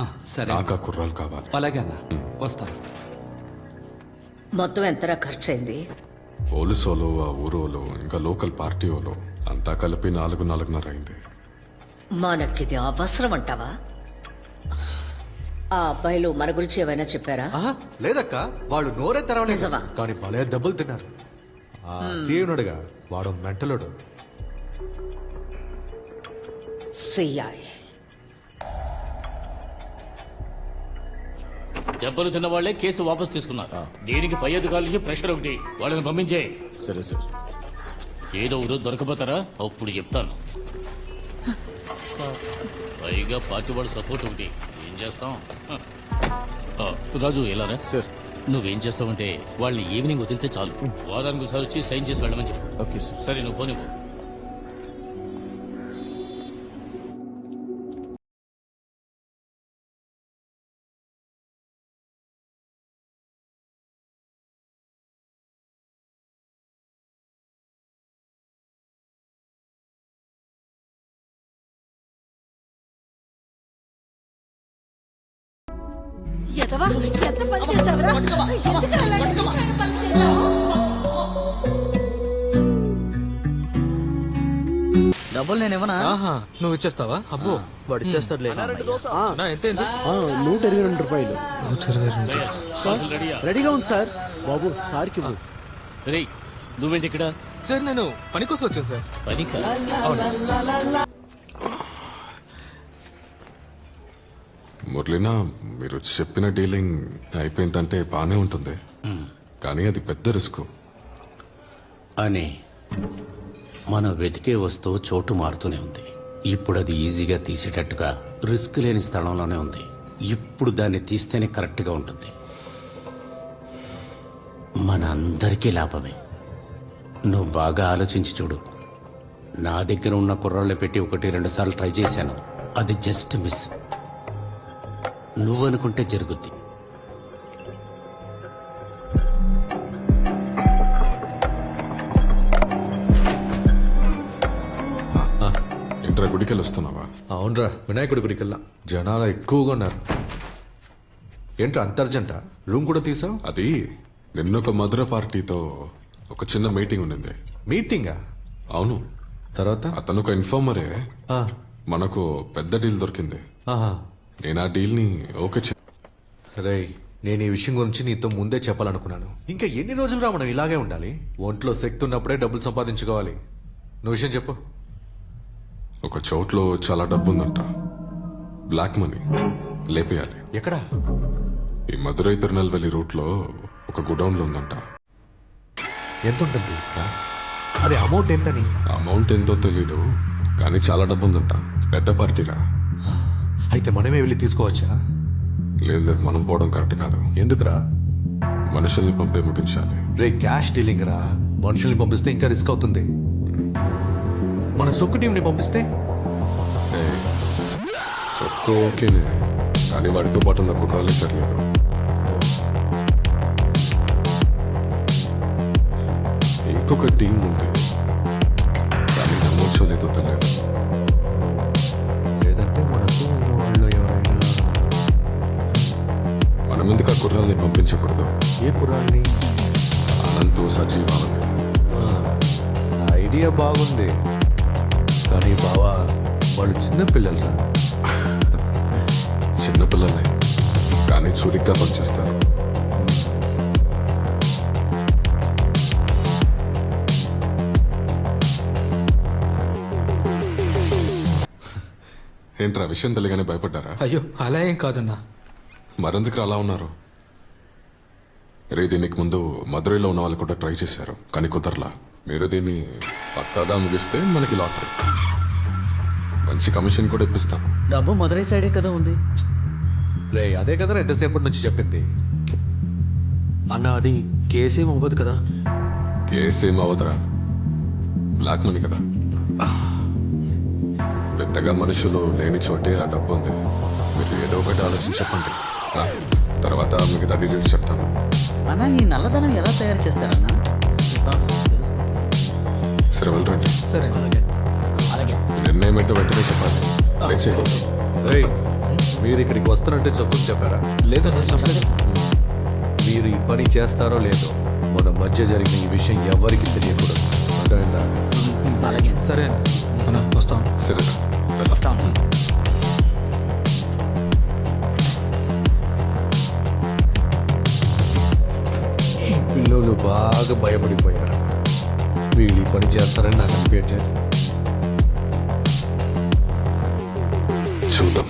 నాకు ఆ కుర్రాలు కావాలి. అలాగే అన్న, వస్తా. మొత్తం ఎంతరా ఖర్చు అయింది? పోలీసోలు, ఆ ఊరోలు, ఇంకా లోకల్ పార్టీ వాళ్ళు అంతా కలిపి 4-4.5 అయింది. మనకిది అవసరం అంటావా? ఆ అబ్బాయిలు మన గురించి ఏమైనా చెప్పారా? లేదక్క, వాళ్ళు నోరే తెరవలేదు. నిజమా? కానీ భలే దెబ్బలు తిన్నారు. ఆ సీనుడుగా వాడు మెంటలుడు. సిఐ దెబ్బలు తిన్న వాళ్లే కేసు వాపస్ తీసుకున్నారు. దీనికి పై అధికారుల నుంచి ప్రెషర్ ఒకటి. వాళ్ళని పంపించే. సరే సార్. ఏదో ఊరు దొరకపోతారా? అప్పుడు చెప్తాను. పైగా పార్టీ వాళ్ళ సపోర్ట్ ఒకటి. ఏం చేస్తాం? రాజు ఎలారా సార్? నువ్వేం చేస్తావంటే వాళ్ళని ఈవినింగ్ వదిలితే చాలు. వారానికి ఒకసారి వచ్చి సైన్ చేసి వెళ్ళమని చెప్పు. Okay sir. సరే, నువ్వు పోనివ్వు. ఎదవా, ఎంత పని చేశావురా? ఎందుకు అలాంటి నీచమైన పనులు చేశావు? డబ్బులు నేను ఇవ్వనా? నువ్వు ఇచ్చేస్తావా? అబ్బో, వాడు ఇచ్చేస్తాడులే. ఎంత? 122 రూపాయలు. సార్, రెడీయా? రెడీగా ఉంది సార్. బాబు సార్కి ఇవ్వు. రేయ్, నువ్వేంటి ఇక్కడ? సార్ నేను పని కోసం వచ్చాను సార్. పనికా? మురళీనా, మీరు చెప్పిన డీలింగ్ అయిపోయిందంటే బానే ఉంటుంది, కానీ అది పెద్ద రిస్క్. అని మనం వెతికే వస్తువు చోటు మారుతూనే ఉంది. ఇప్పుడు అది ఈజీగా తీసేటట్టుగా రిస్క్ లేని స్థలంలోనే ఉంది. ఇప్పుడు దాన్ని తీస్తేనే కరెక్ట్గా ఉంటుంది. మన అందరికీ లాభమే. నువ్వు బాగా ఆలోచించి చూడు. నా దగ్గర ఉన్న కుర్రాళ్ళని పెట్టి 1-2 సార్లు ట్రై చేశాను. అది జస్ట్ మిస్. నువ్వనుకుంటే జరుగుద్ది. ఏంట్రా, గుడికెళ్ళి వస్తున్నావా? అవునరా, వినాయకుడి గుడికెళ్ళా. జనాలు ఎక్కువగా ఉన్నారు. ఏంట్రా అంత అర్జెంట? రూమ్ కూడా తీసావు? అది నిన్నొక మధుర పార్టీతో ఒక చిన్న మీటింగ్ ఉండింది. మీటింగా? అవును. తర్వాత అతను ఒక ఇన్ఫార్మరే. మనకు పెద్ద డీల్ దొరికింది. నేను ఆ డీల్ ని ఓకే. రేయ్, నేను ఈ విషయం గురించి నీతో ముందే చెప్పాలనుకున్నాను. ఇంకా ఎన్ని రోజులు రా మనం ఇలాగే ఉండాలి? ఒంట్లో శక్తి ఉన్నప్పుడే డబ్బులు సంపాదించుకోవాలి. నువ్వు విషయం చెప్పు. ఒక చోట్లో చాలా డబ్బు ఉందంట, బ్లాక్ మనీ లేపేయాలి. ఎక్కడా? ఈ మదురై తిరునల్వెల్లి రూట్ లో ఒక గుడౌన్ లో ఉందంట. ఎంత ఉంటుంది? అది అమౌంట్ ఎంతని? అమౌంట్ ఎంతో తెలీదు, కానీ చాలా డబ్బు ఉందంట. పెద్ద పార్టీరా. అయితే మనమే వెళ్ళి తీసుకోవచ్చా? లేదు, మనం పోవడం కరెక్ట్ కాదు. ఎందుకురా? మనుషుల్ని పంపే ముగించాలి. రే, క్యాష్ డీలింగ్ రా. మనుషుల్ని పంపిస్తే ఇంకా రిస్క్ అవుతుంది. మన సొక్కు టీంని పంపిస్తే? చొక్కు ఓకేనే, కానీ వాడితో పాటు ఉన్న కుట్రాలే సరిలేదు. ఇంకొక టీం ఉంది, కానీ నమ్మొచ్చో లేదో తెలియదు. లేదంటే మనకు వాళ్ళు ఎవరైనా. మనం ఎందుకు ఆ కుర్రాల్ని పంపించకూడదు? ఏ కుర్రాల్ని? అనంతు, సజీవాలని. ఐడియా బాగుంది, కానీ బావా వాళ్ళు చిన్నపిల్లలు రా. చిన్నపిల్లలే, కానీ చురుగ్గా పనిచేస్తారు. ఏంట్రా, విషయం తెలియగానే భయపడ్డారా? అయ్యో అలా ఏం కాదన్నా. మరెందుకు అలా ఉన్నారు? రే, దీనికి ముందు మదురైలో ఉన్న వాళ్ళు కూడా ట్రై చేశారు, కానీ కుదరలా. మీరు దీన్ని పక్కాగా ముగిస్తే మనకి లాటరీ, మంచి కమిషన్ కూడా ఇప్పిస్తాను. డబ్బు మదురై సైడే కదా ఉంది. రే, అదే కదరా ఎంతసేపటి నుంచి చెప్పింది. అన్న అది కేసేం అవ్వదు కదా? కేసు ఏం అవదరా, బ్లాక్ మనీ కదా. పెద్దగా మనుషులు లేని చోటే ఆ డబ్బు ఉంది. మీరు ఏదో ఒకటి ఆలోచించి చెప్పండి, తర్వాత మిగతా డీటెయిల్స్ చెప్తాను. అన్నా, ఈ నల్లధనం ఎలా తయారు చేస్తారన్నా? సరే, వెళ్ళరండి. సరే. నిర్ణయం ఏంటో వెంటనే చెప్పాలి. లేచేయండి. రేయ్, మీరు ఇక్కడికి వస్తానంటే చెప్పుని చెప్పారా? లేదన్నా, చెప్పలేదు. మీరు ఈ పని చేస్తారో లేదో మన మధ్య జరిగిన ఈ విషయం ఎవరికి తెలియకూడదు. అర్థమైందా? సరే అన్నా, వస్తాం. సరే, వస్తాం. పిల్లలు బాగా భయపడిపోయారు. వీళ్ళు ఈ పని చేస్తారని నాకు అనిపించలేదు. చూద్దాం.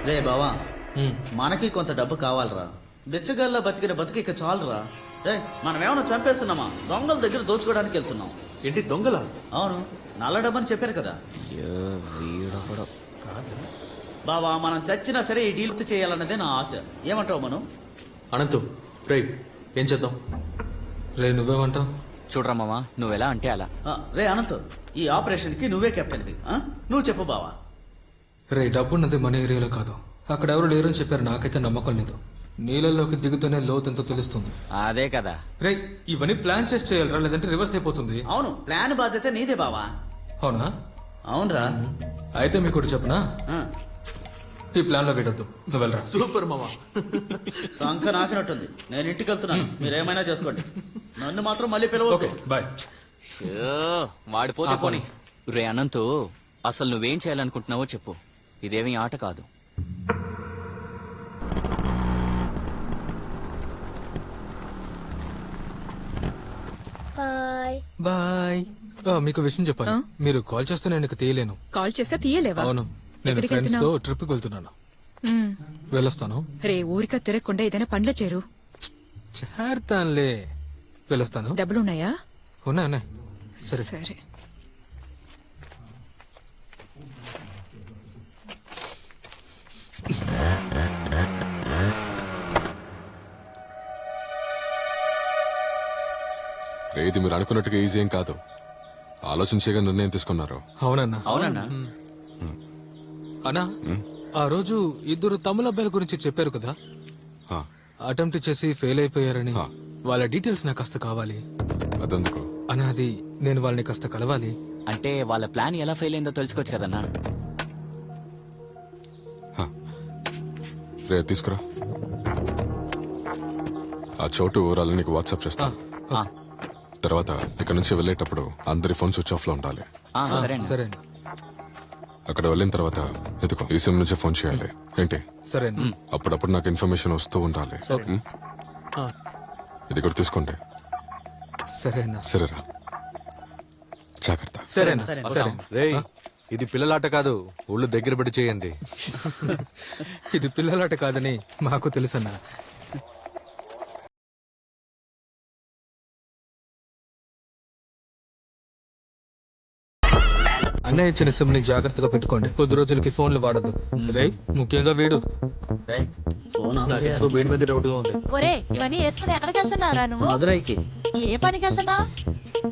రే బావా, మనకి కొంత డబ్బు కావాలరా. బిచ్చగాల్లో బతికిన బతికి ఇక చాలురా. రే, మనం ఏమైనా చంపేస్తున్నామా? దొంగల దగ్గర దోచుకోవడానికి వెళ్తున్నాం. ఏంటి దొంగల? అవును, నల్ల డబ్బని చెప్పారు కదా. బావా, మనం చచ్చినా సరే ఈ డీల్ చేయాలన్నదే నా ఆశ. ఏమంటావు మనం? అనంతు, రే ఏం చేద్దాం? రే, నువ్వేమంటావు? చూడరా మామ, నువ్వెలా అంటే అలా. రే అనంత్, ఈ ఆపరేషన్ కి నువ్వే కెప్టెన్వి. నువ్వు చెప్పు బావా. రే, డబ్బున్నది మన ఏరియాలో కాదు. అక్కడ ఎవరు లేరని చెప్పారు, నాకైతే నమ్మకం లేదు. నీళ్ళలోకి దిగుతూనే లోతెంతో తెలుస్తుంది. అదే కదా. రే, ఇవన్నీ ప్లాన్ చేసి చేయాలరా, లేదంటే రివర్స్ అయిపోతుంది. అవును, ప్లాన్ బాధ్యత నీదే బావా. అవునా? అవునరా. అయితే మీకు ఒకటి చెప్పనా, ఈ ప్లాన్ లో పెట్టద్దు, నువ్వు వెళ్ళరా. సూపర్ మామా. సంఖ నాకినట్టుంది. నేను ఇంటికి వెళ్తున్నాను, మీరేమైనా చేసుకోండి. నన్ను మాత్రం మళ్ళీ పిలవద్దు. బాయ్. వాడిపోతే పోనీ. రే అనంతు, అసలు నువ్వేం చేయాలనుకుంటున్నావో చెప్పు. ఇదేమీ ఆట కాదు. బాయ్. మీకు విషయం చెప్పాలి. మీరు కాల్ చేస్తే నేను ఇక తీయలేను. కాల్ చేస్తే తీయలేవా? అవును, నేను ఫ్రెండ్స్ తో ట్రిప్ కి వెళ్తున్నాను. వెళ్ళొస్తాను. రే, ఊరిక తిరగకుండా ఏదైనా పండ్ల చేరు. చేరతానులే, వెళ్ళొస్తాను. డబ్బులున్నాయా? ఉన్నాయి. సరే సరే. ఇది మీరు అనుకున్నట్టుగా ఈజీ ఏం కాదు. ఆలోచించేగా నిర్ణయం తీసుకున్నారు. అవునన్నా. అవునన్నా. అన్నా, ఆ రోజు ఇద్దరు తమిళ అబ్బాయిల గురించి చెప్పారు కదా, అటెంప్ట్ చేసి ఫెయిల్ అయిపోయారని. వాళ్ళ డీటెయిల్స్ నాకు కాస్త కావాలి. అదెందుకు? అన్నా, అది నేను వాళ్ళని కాస్త కలవాలి. అంటే వాళ్ళ ప్లాన్ ఎలా ఫెయిల్ అయిందో తెలుసుకోవచ్చు కదన్నా. రే, తీసుకురా. ఆ చోటు వివరాలు నీకు వాట్సాప్ చేస్తా. తర్వాత ఇక్కడ నుంచి వెళ్ళేటప్పుడు అందరి ఫోన్ స్విచ్ ఆఫ్ లో ఉండాలి. సరే అక్కడ వెళ్ళిన తర్వాత ఎదుకో ఈ సిమ్ నుంచే ఫోన్ చేయాలి. ఏంటి? సరే అప్పుడప్పుడు నాకు ఇన్ఫర్మేషన్ వస్తూ ఉండాలి. ఉమ్? ఇది కూడా తీసుకోండి. సరేనా? సరేరా, జాగ్రత్త. సరేనా? సరే. రేయ్ ఇది పిల్లలాట కాదు, ఒళ్ళు దగ్గర పెట్టి చేయండి. ఇది పిల్లలాట కాదని మాకు తెలుసన్నా. అన్నయ్య ఇచ్చిన సిమ్ ని జాగ్రత్తగా పెట్టుకోండి. కొద్ది రోజులకి ఫోన్లు వాడద్దు. రేయ్ ముఖ్యంగా వీడు వీడి మీద డౌట్ గా ఉంది. ఒరే ఇవన్నీ వేసుకుని ఎక్కడికి వెళ్తున్నారా నువ్వు? మదురైకి ఏ పనికి వెళ్తున్నా?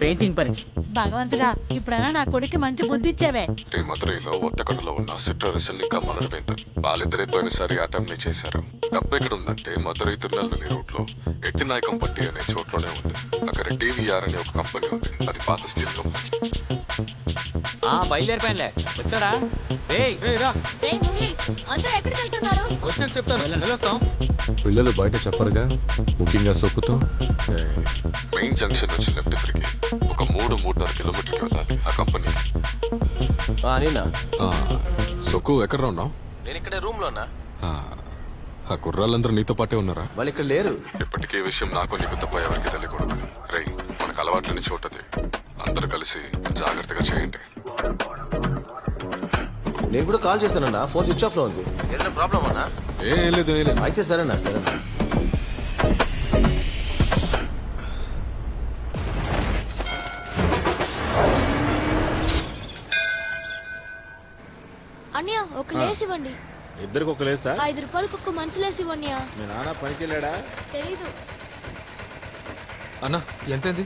పెయింటింగ్ పని. భగవంతుడా ఇప్పుడైనా నా కొడుకు మంచి బుద్ధి ఇచ్చావే. మదురైలో ఒత్తకడలో ఉన్న సిట్రరసన్ ఇంకా మదర్ వేందర్ వాళ్ళిద్దరే పోయినసారి అటెంప్ట్ ని చేశారు. డబ్బు ఎక్కడ ఉందంటే మదురై తిరునల్వేలి రూట్ లో ఎట్టినాయకంపట్టి అనే చోట్లోనే ఉంది. అక్కడ టీవీఆర్ అనే ఒక కంపెనీ ఉంది. అది పాత స్టీల్ కంపెనీ. బయలుదేరిపోయినలే. వచ్చారా? వచ్చాక చెప్తాను. వెళ్ళొస్తాం. పిల్లలు బయట చెప్పరుగా, ముఖ్యంగా సొక్కుతో. మెయిన్ జంక్షన్ నుంచి లెఫ్ట్ తిరిగి ఒక 3-3.5 కిలోమీటర్కి వెళ్ళాలి ఆ కంపెనీ. నేనా? సొక్కు ఎక్కడ ఉన్నావు? నేను ఇక్కడే రూమ్ లోనా. ఆ కుర్రాళ్ళందరూ నీతో పాటే ఉన్నారా? వాళ్ళు ఇక్కడ లేరు. ఇప్పటికీ విషయం నాకు నీకు తప్ప ఎవరికి తెలియకూడదు. రై మనకు అలవాట్లని చోటది. అందరూ కలిసి జాగ్రత్తగా చేయండి. నేను కూడా కాల్ చేశానన్నా, ఫోన్ స్విచ్ ఆఫ్ లో ఉంది. ఏదైనా ప్రాబ్లం అన్నా? ఏం లేదు. అయితే సరేనా? సరేనా. అన్నయ్య ఒక లేస్ ఇవ్వండి. ఇద్దరికి ఒక లేసా? 5 రూపాయలకు ఒక మంచి లేస్ ఇవ్వండి. మీ నాన్న పనికి వెళ్ళాడా? తెలీదు. అన్నా ఎంతైంది?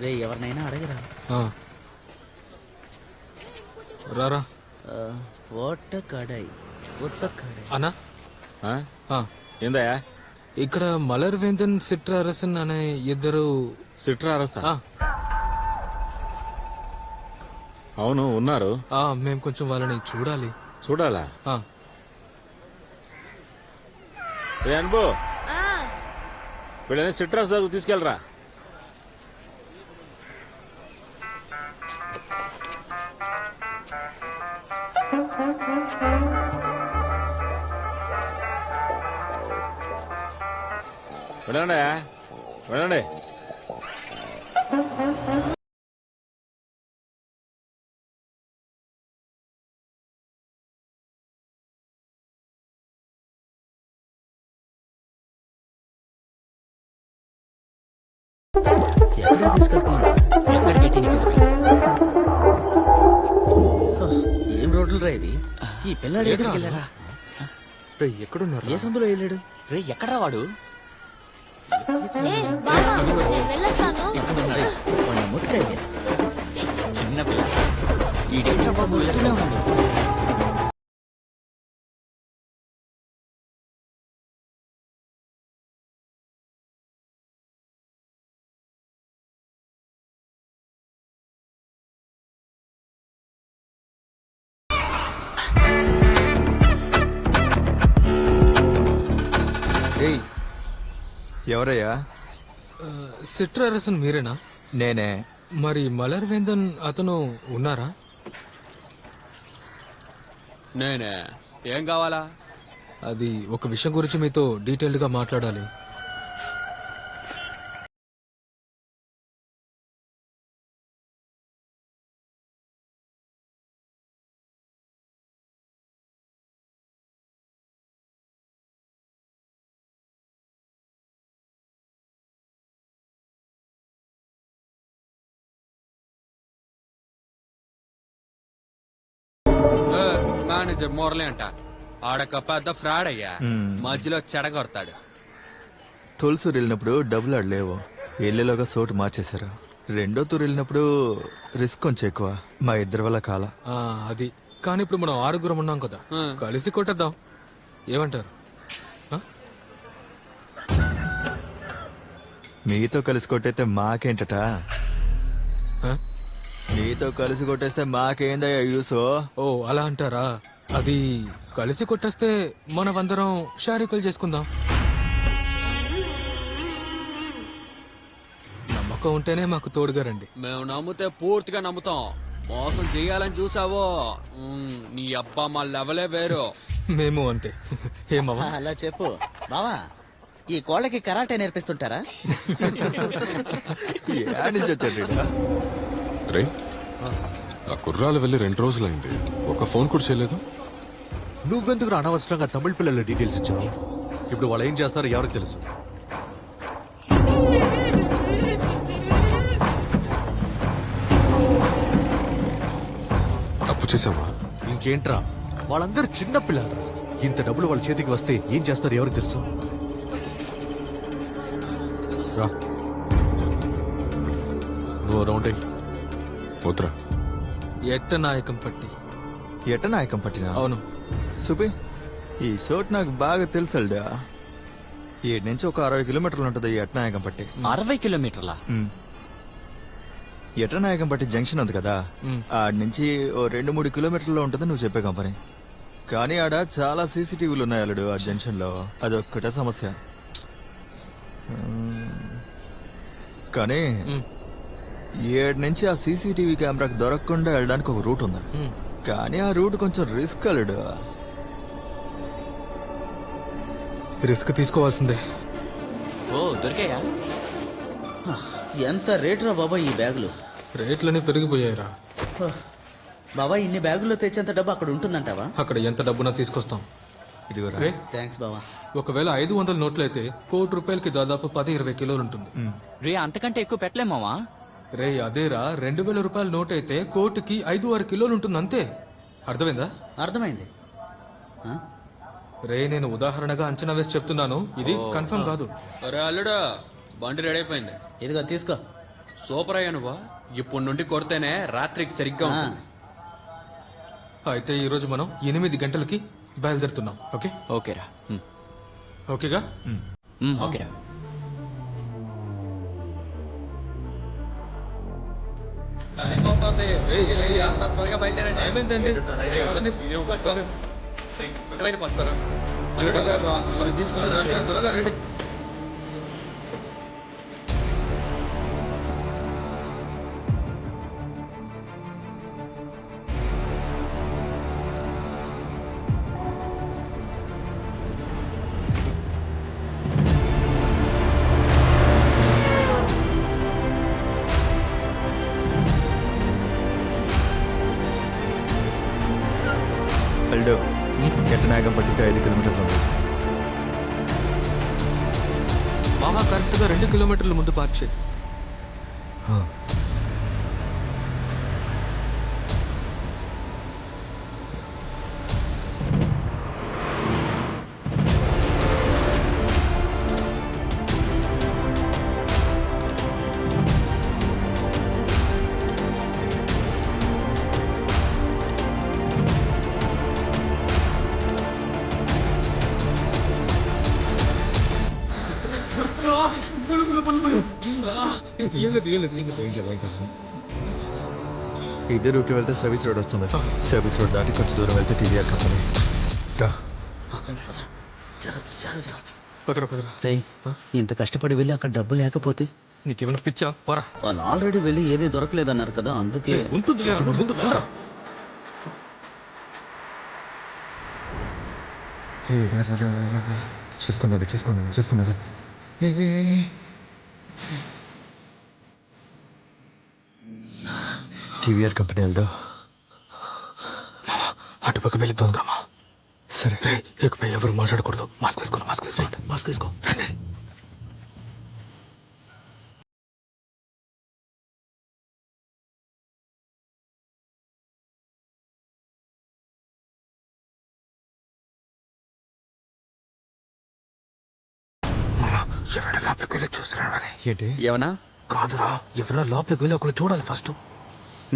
రే ఎవరినైనా అడగరా. రారా. అన్నా ఏందయ్యా? ఇక్కడ మలర్ వేందన్ సిట్రారసన్ అనే ఇద్దరు. సిట్రారస? అవును ఉన్నారు. మేము కొంచెం వాళ్ళని చూడాలి. చూడాలా? అనుభో వీళ్ళని సిట్రాస్ దగ్గర తీసుకెళ్ళరా. వెళ్ళండి వెళ్ళండి. ఎక్కడ తీసుకెళ్తున్నా? ఎక్కడికైతే నీకు ఎందుకు? ఏం రోడ్లు రా ఇది? ఈ పిల్లాడు ఎక్కడికి వెళ్ళారా? ఎక్కడున్నారు? ఏ సందులో వెళ్ళాడు? రే ఎక్కడ్రా వాడు? చిన్న పిల్ల ఈడేంట్రా బాబు వెళ్తూనే ఉన్నాడు. ఎవరయ్యా? సిట్రారసన్ మీరేనా? నేనే. మరి మలర్ వేందన్ అతను ఉన్నారా? నేనే. ఏం కావాలా? అది ఒక విషయం గురించి మీతో డీటెయిల్డ్ గా మాట్లాడాలి. మేనేజర్ మురళి అంట. ఆడక పెద్ద ఫ్రాడ్ అయ్యా. మధ్యలో చెడగొడతాడు. తొలిసూరు వెళ్ళినప్పుడు డబ్బులు ఆడలేవు, వెళ్ళేలోగా సోటు మార్చేశారు. రెండో తూరు వెళ్ళినప్పుడు రిస్క్ కొంచెం ఎక్కువ, మా ఇద్దరి వల్ల కాల. అది కానీ ఇప్పుడు మనం 6 ఉన్నాం కదా, కలిసి కొట్టేద్దాం. ఏమంటారు? మీతో కలిసి కొట్టేస్తే మాకేంటట? మీతో కలిసి కొట్టేస్తే మాకేందయ్యా యూసో? ఓ అలా అంటారా? అది కలిసి కొట్టేస్తే మనమందరం షారీకులు చేసుకుందాం. నమ్మకం ఉంటేనే మాకు తోడుగా రండి. మేము నమ్మితే పూర్తిగా నమ్ముతాం. మోసం చేయాలని చూసావో నీ అబ్బా మా లెవలే వేరు. మేము అంతే. ఏమవా అలా చెప్పు బావా. ఈ కోళ్ళకి కరాటే నేర్పిస్తుంటారా? రే ఆ కుర్రాలు వెళ్ళి 2 రోజులైంది, ఒక ఫోన్ కూడా చేయలేదు. నువ్వెందుకు అనవసరంగా తమిళ పిల్లల డీటెయిల్స్ ఇచ్చావు? ఇప్పుడు వాళ్ళు ఏం చేస్తారో ఎవరికి తెలుసు? తప్పు చేసావా? ఇంకేంట్రా, వాళ్ళందరూ చిన్న పిల్లలు. ఇంత డబ్బులు వాళ్ళ చేతికి వస్తే ఏం చేస్తారో ఎవరికి తెలుసు? రా, నువ్వు రౌండ్ అయ్యి పోతురా. ఎట్టనాయకం పట్టి. ఎట్టనాయకం పట్టినా? అవును సుబి, ఈ చోటు నాకు బాగా తెలుసల్డా. ఏడు నుంచి ఒక 60 కిలోమీటర్లు ఉంటుంది ఈ ఎట్టనాయకం పట్టి. 60 కిలోమీటర్లా? ఎట్టనాయకం పట్టి జంక్షన్ ఉంది కదా, ఆడ నుంచి ఓ 2-3 కిలోమీటర్లో ఉంటుంది నువ్వు చెప్పే కంపెనీ. కానీ ఆడ చాలా సీసీటీవీలు ఉన్నాయి అల్లుడు ఆ జంక్షన్ లో. అదొక్కటే సమస్య. కానీ 7 నుంచి ఆ సీసీటీవీ కెమెరాకి దొరకకుండా వెళ్ళడానికి ఒక రూట్ ఉంది. కానీ ఆ రూట్ కొంచెం రిస్క్ అల్లుడు. రిస్క్ తీసుకోవాల్సిందే. ఓ దొరికాయా? ఎంత రేటురా బాబా ఈ బ్యాగులు? రేట్లన్నీ పెరిగిపోయాయిరా. బాబా ఇన్ని బ్యాగుల్లో తెచ్చేంత డబ్బు అక్కడ ఉంటుందంటావా? అక్కడ ఎంత డబ్బునా తీసుకొస్తాం. ఇదిగోరా. థ్యాంక్స్ బావా. ఒకవేళ 500 నోట్లు అయితే 1 కోటి రూపాయలకి దాదాపు 10-20 కిలోలు ఉంటుంది. రే అంతకంటే ఎక్కువ పెట్టలేమావా? రే అదేరా, 2000 రూపాయల నోట్ అయితే కోటికి 5-6 కిలోలు ఉంటుంది అంతే. అర్థమైందా? అర్థమైంది. రే నేను ఉదాహరణగా అంచనా వేసి చెప్తున్నాను, ఇది కన్ఫర్మ్ కాదు. అరే అల్లుడా, బండి రెడీ అయిపోయింది. ఇదిగో తీసుకో. సూపర్ అయ్యా నువ్వా. ఇప్పుడు నుండి కొడితేనే రాత్రికి సరిగ్గా ఉంటుంది. అయితే ఈ రోజు మనం 8 గంటలకి బయలుదేరుతున్నాం. ఓకే? ఓకేరా. ఓకేగా? ఓకేరా. అల్లుడు, ఎట్టనాయకం పట్టికి 5 కిలోమీటర్లు ఉంది. మామ కరెక్ట్ గా 2 కిలోమీటర్ల ముందు పార్క్ చేయి. ఇదే రూట్ వెళ్తే సర్వీస్ రోడ్ వస్తుంది. సర్వీస్ రోడ్ దాటి కొంచెం దూరం వెళ్తే టీవీఆర్ కంపెనీ. ఇంత కష్టపడి వెళ్ళి అక్కడ డబ్బు లేకపోతే నీకేమైనా పిచ్చా? పోరా. వాళ్ళు ఆల్రెడీ వెళ్ళి ఏది దొరకలేదన్నారు కదా, అందుకే ఉంటుంది. చేసుకున్నది. టీవీఆర్ కంపెనీ వెళ్దాం. అటుపక్క వెళ్ళిపోదామా? సరే. ఇకపై ఎవరు మాట్లాడకూడదు. మాస్క్ వేసుకోండి. మాస్క్ వేసుకో. రండి. ఎవరైనా లోపలికి వెళ్ళి చూస్తున్నాడు. ఏంటి? ఏమన్నా? కాదురా, ఎవరైనా లోపలికి వెళ్ళి ఒకళ్ళు చూడాలి ఫస్ట్.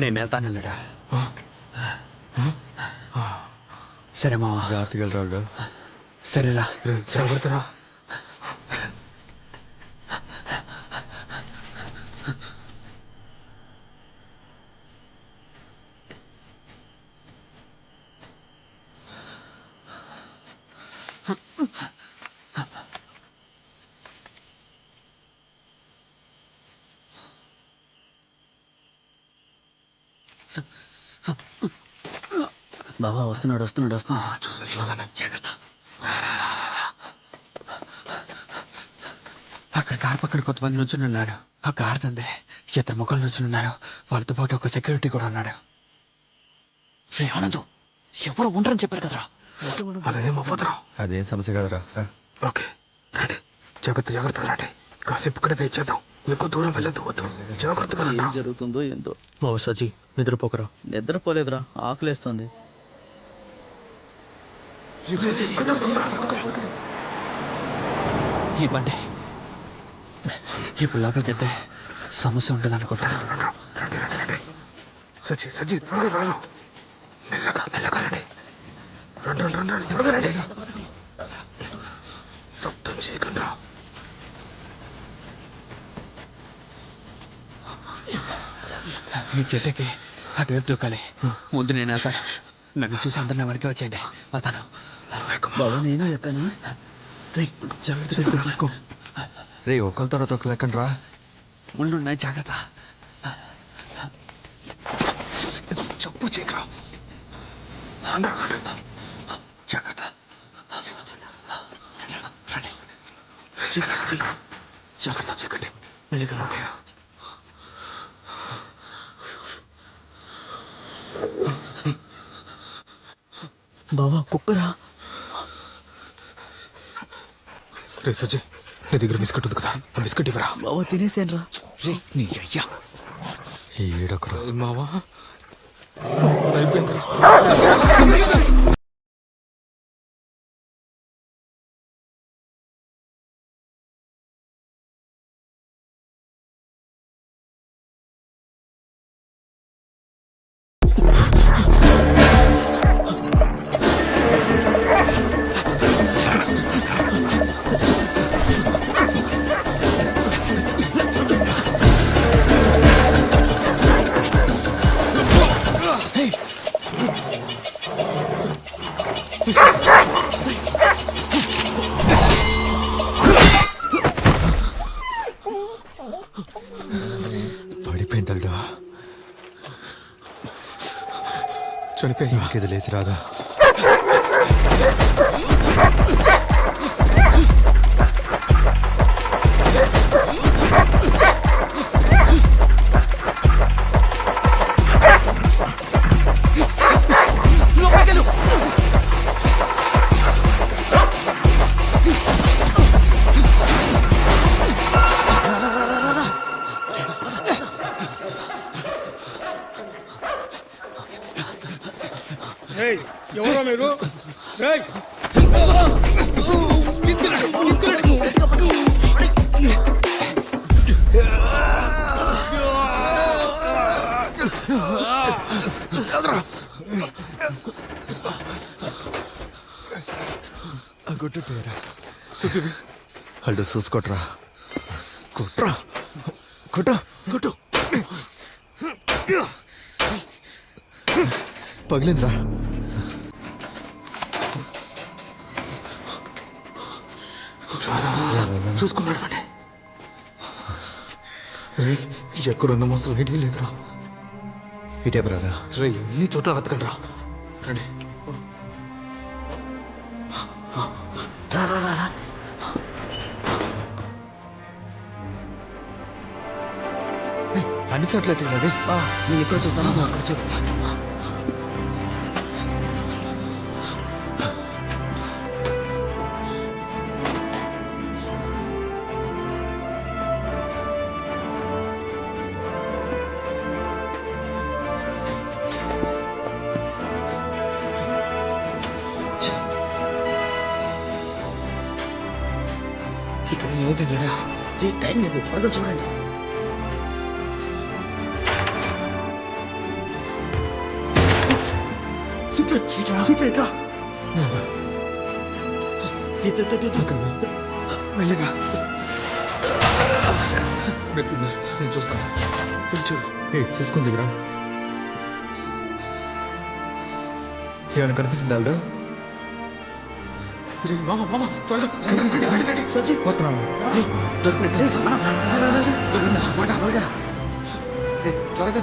నేను వెళ్తానల్లుడా. సరే మావా. జాగ్రత్తగా వెళ్ళరాడు. సరేరా. సరిపడతారా? బాబా వస్తున్నాడు వస్తున్నాడు చూసాను జాగ్రత్త. అక్కడ కార్ పక్కన కొంతమంది నుంచుని ఉన్నారు. ఆ కార్ తందే 2 ముఖాలు నుంచుని ఉన్నారు. వాళ్ళతో పాటు ఒక సెక్యూరిటీ కూడా ఉన్నాడు. రే ఆనంద్, ఎవరు ఉండరని చెప్పారు కదరా. అదేమవ్వదురా. అదేం సమస్య కదరా. ఓకే రండి, జాగ్రత్తగా రండి. కాసేపు ఇక్కడ వెయిట్ చేద్దాం. ఎక్కువ దూరం వెళ్ళొద్దు, వద్దు. జాగ్రత్తగా రండి. ఏం జరుగుతుందో ఏందో. బాబు సజీ నిద్రపోకరా. నిద్రపోలేదురా, ఆకలేస్తుంది. ఈ బండి ఇప్పుడు లోపలికి సమస్య ఉంటుంది అనుకుంటా. సజీ త్వరగా రాను. మెల్లగా రండి. రండి త్వరగా రండి. శబ్దం చేయకుండా. ఈ చెట్టుకి అటువైపు దూకాలి. ముందు నేను వెళ్తాను. నన్ను చూసి అందరిని వెనక్కి వచ్చేయండి. వెళ్తాను. బాబా నేను ఎక్కను. జాగ్రత్తగా తీసుకో. రే ఒకరి తర్వాత ఒకరు ఎక్కండి రా. ముళ్ళున్నాయి, జాగ్రత్త. చెప్పు చేయకరా. జాగ్రత్త. జాగ్రత్త చేయకండి. మెల్లిగా ఓకే. బావా కుక్కరా. రే సజ్జి, నీ దగ్గర బిస్కెట్ ఉంది కదా, ఆ బిస్కెట్ ఇవ్వరా. బాబా తినేసాను రా. నీ అయ్యా ఏడొకరు మావా అయిపోయింది. పడిపోయిందల్డా. చనిపోయి ఇంకేది లేచి రాదా. ఎవరో మీరు. కొట్టురా సుఖివి అల్డు చూసుకోట్రా. కొట్రా కొట్టు పగిలిందిరా. చూసుకున్నాడు అండి. ఎక్కడున్న మోసం ఐడియా లేదురా. ఇటే బ్రాగా. రే ఎన్ని చోట్ల వెతకండి రా. రండి. అన్ని చోట్ల అది. నేను ఎక్కడ చూస్తాను అక్కడ చూడు. ఇక్కడ ఏదైనా టైం లేదు, త్వరగా చూడండి. మెల్లగా నేను చూస్తాను. చూసుకుని దగ్గర ఏమైనా కనిపిస్తుంది అల్డు. మామ త్వరగా పోతున్నాను. త్వరగా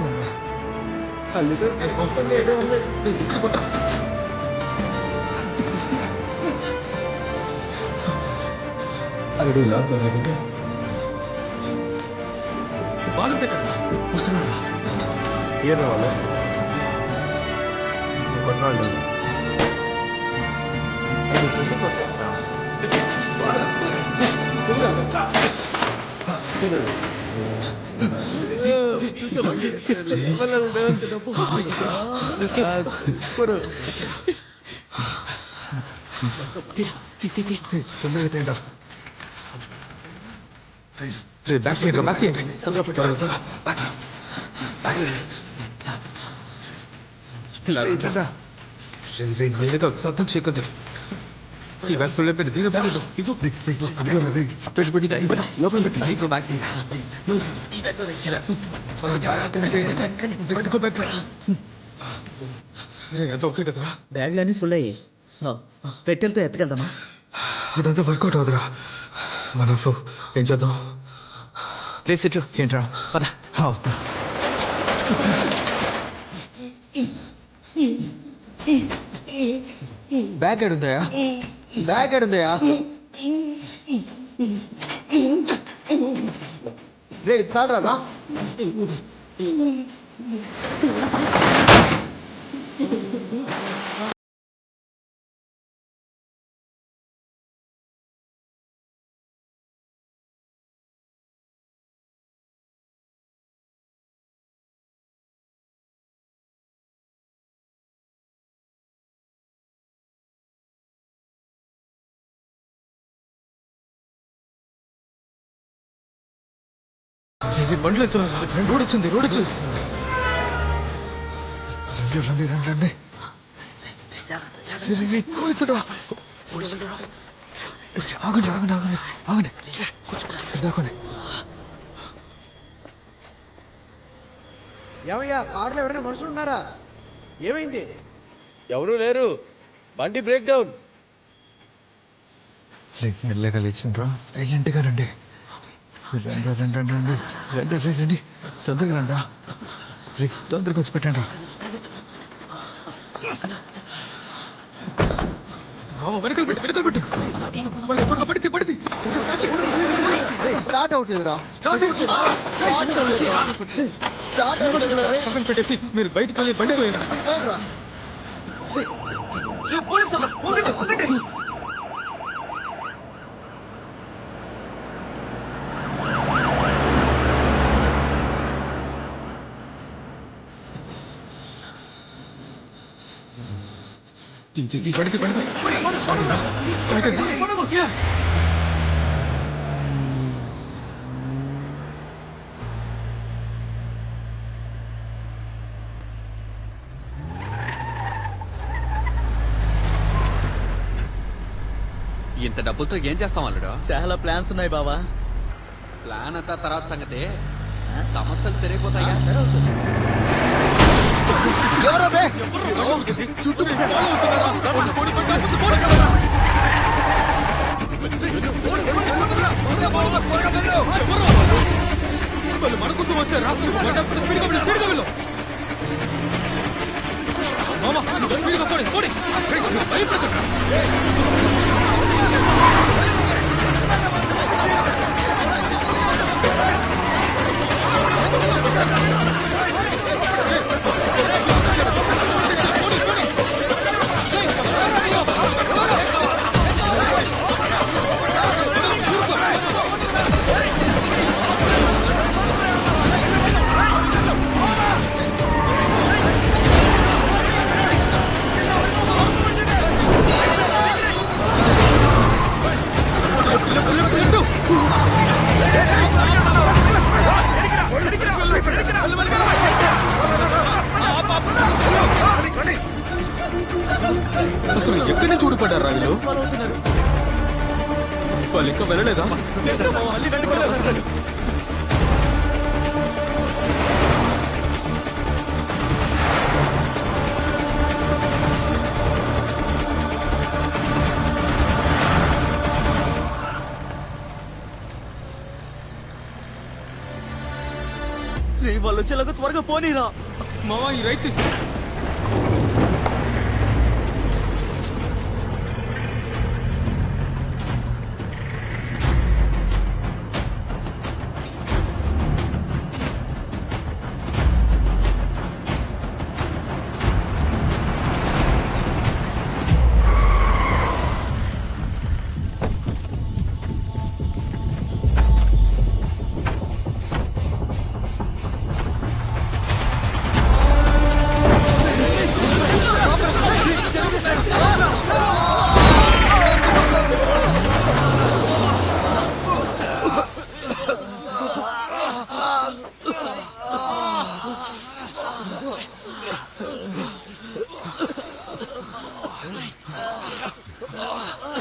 బ్యాగ్లన్నీ ఫుల్ అయ్యి పెట్టెలతో ఎత్తకెళ్దామా? ఇదంతా వర్కౌట్ అవుతురా. మనం ఏం చేద్దాం? ప్లీజ్ ఇటు ఏంట్రా వస్తా. బ్యాగ్ ఎడుందయా? బ్యాగ్ ఎడుందయా? రే చాలరా. బండ్లు ఎత్తున్నారు. రోడ్ వచ్చింది. రండి ఆగండి. దాకోండి. ఏమయ్యా కారులో ఎవరైనా మనుషులు ఉన్నారా? ఏమైంది? ఎవరూ లేరు. బండి బ్రేక్ డౌన్. మెల్లగా లేచిండ్రా. సైలెంట్గా రండి. రండి తొందరగా రండి. తొందరగా వచ్చి పెట్టండి. వెనకలు పెట్టు. పడితే స్టార్ట్ అవుతుందిరా. పెట్టేసి మీరు బయటకు వెళ్ళి బండి పోయారు. ఇంత డబ్బులతో ఏం చేస్తాం అల్లుడు? చాలా ప్లాన్స్ ఉన్నాయి బావా. ప్లాన్ అంతా తర్వాత సంగతి. సమస్యలు సరిపోతాయా? సరే అవుతుంది. మనకుంటూ వచ్చారు. అసలు ఎక్కడి నుంచి ఊడిపడ్డారా వీళ్ళు? వాళ్ళు ఇంకా వెళ్ళలేదా? వాళ్ళు వచ్చేలాగా త్వరగా పోనీరా. మావా ఈ రైట్ తీసుకో.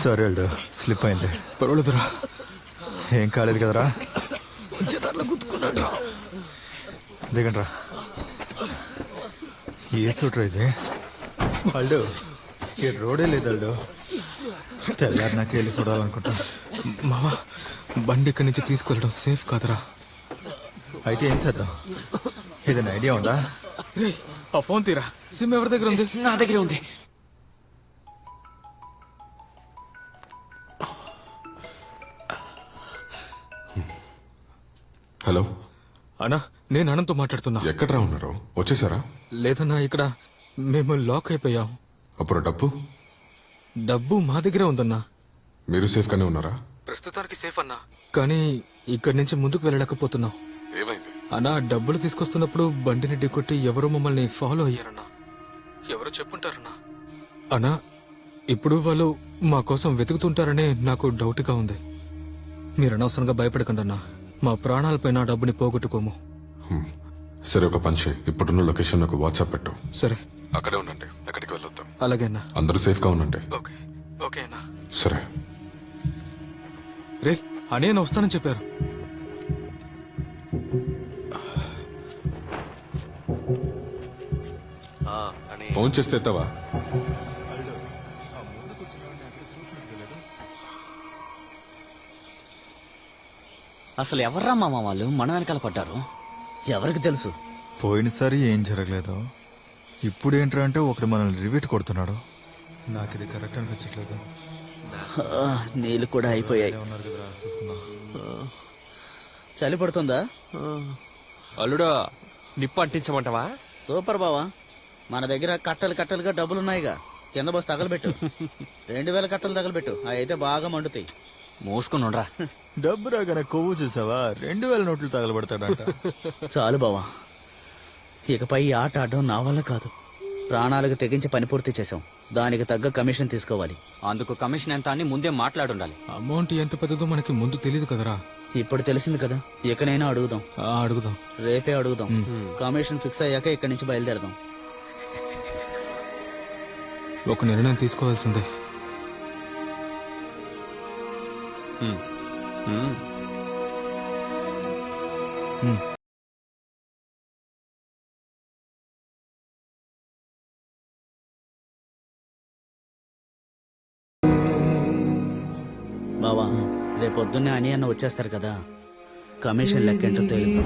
సరే అల్డు స్లిప్ అయింది. పర్వాలేదురా. ఏం కాలేదు కదరా? గుర్తుకున్నాడు. దిగండ్రా. ఏ సూట్రా ఇది? అల్డు ఈ రోడే లేదు అల్డు. తెల్లారి నాకు వెళ్ళి చూడాలనుకుంటా. మావా బండి ఇక్కడి నుంచి తీసుకెళ్ళడం సేఫ్ కాదురా. అయితే ఏం చేద్దాం? ఏదైనా ఐడియా ఉందా? రే ఆ ఫోన్ తీరా. సిమ్ ఎవరి దగ్గర ఉంది? నా దగ్గరే ఉంది. హలో అన్నా, నేను అనంతో మాట్లాడుతున్నా. ఎక్కడ్రా ఉన్నారు? వచ్చేసారా? లేదన్నా, ఇక్కడ మేము లాక్ అయిపోయాం. అప్పుడు డబ్బు? డబ్బు మా దగ్గరే ఉందన్నా. మీరు సేఫ్ గానే ఉన్నారా? ప్రస్తుతానికి సేఫ్ అన్నా, కానీ ఇక్కడి నుంచి ముందుకు వెళ్ళలేకపోతున్నాం. ఏమైంది? అన్నా, డబ్బులు తీసుకొస్తున్నప్పుడు బండిని ఢీకొట్టి ఎవరో మమ్మల్ని ఫాలో అయ్యారన్నా. ఎవరో చెప్పుంటారన్నా. అన్నా, ఇప్పుడు వాళ్ళు మా కోసం వెతుకుతుంటారనే నాకు డౌట్గా ఉంది. మీరు అనవసరంగా భయపడకండి అన్నా. మా ప్రాణాలపైన డబ్బుని పోగొట్టుకోము. సరే, ఒక పని చేయి. ఇప్పుడున్న లొకేషన్ నాకు వాట్సాప్ పెట్టు. సరే, అక్కడే ఉండండి. ఎక్కడికి వెళ్ళొద్దాం. అలాగే అన్నా. అందరూ సేఫ్ గా ఉండండి. ఓకే అన్నా. సరే. రే అనే వస్తానని చెప్పారు. ఫోన్ చేస్తే ఎత్తావా? అసలు ఎవర్రా మామ వాళ్ళు మన వెనకాల పడ్డారు? ఎవరికి తెలుసు? పోయినసారి ఏం జరగలేదు. ఇప్పుడు ఏంట్రా అంటే ఒకటి మనల్ని రివీట్ కొడుతున్నాడు. నాకు ఇది కరెక్ట్ అనిపించట్లేదు. నీళ్ళు కూడా అయిపోయాయి. చలి పడుతుందా? అల్లుడా, నిప్పు అంటించమంటావా? సూపర్ బావా. మన దగ్గర కట్టలు కట్టలుగా డబ్బులున్నాయిగా. కింద బస్ తగలబెట్టు. 2000 కట్టలు తగలబెట్టు. అవి అయితే బాగా మండుతాయి. మోసుకున్నాడ్రా. డబ్బు రాగానే కొవ్వు చూసావా? 2000 నోట్లు తగలబడతాడంట. చాలు బావా, ఇకపై ఈ ఆట ఆడడం నా వల్ల కాదు. ప్రాణాలకు తెగించి పని పూర్తి చేశాం. దానికి తగ్గ కమిషన్ తీసుకోవాలి. అందుకు కమిషన్ ఎంత అని ముందే మాట్లాడుండాలి. అమౌంట్ ఎంత పెద్దదో మనకి ముందు తెలియదు కదరా. ఇప్పుడు తెలిసింది కదా, ఇకనైనా అడుగుదాం. అడుగుదాం. రేపే అడుగుదాం. కమిషన్ ఫిక్స్ అయ్యాక ఇక్కడి నుంచి బయలుదేరదాం. ఒక నిర్ణయం తీసుకోవాల్సిందే. బావా, రేపొద్దున్నే అని అన్న వచ్చేస్తారు కదా. కమిషన్ లెక్కేంటో తెలియదు.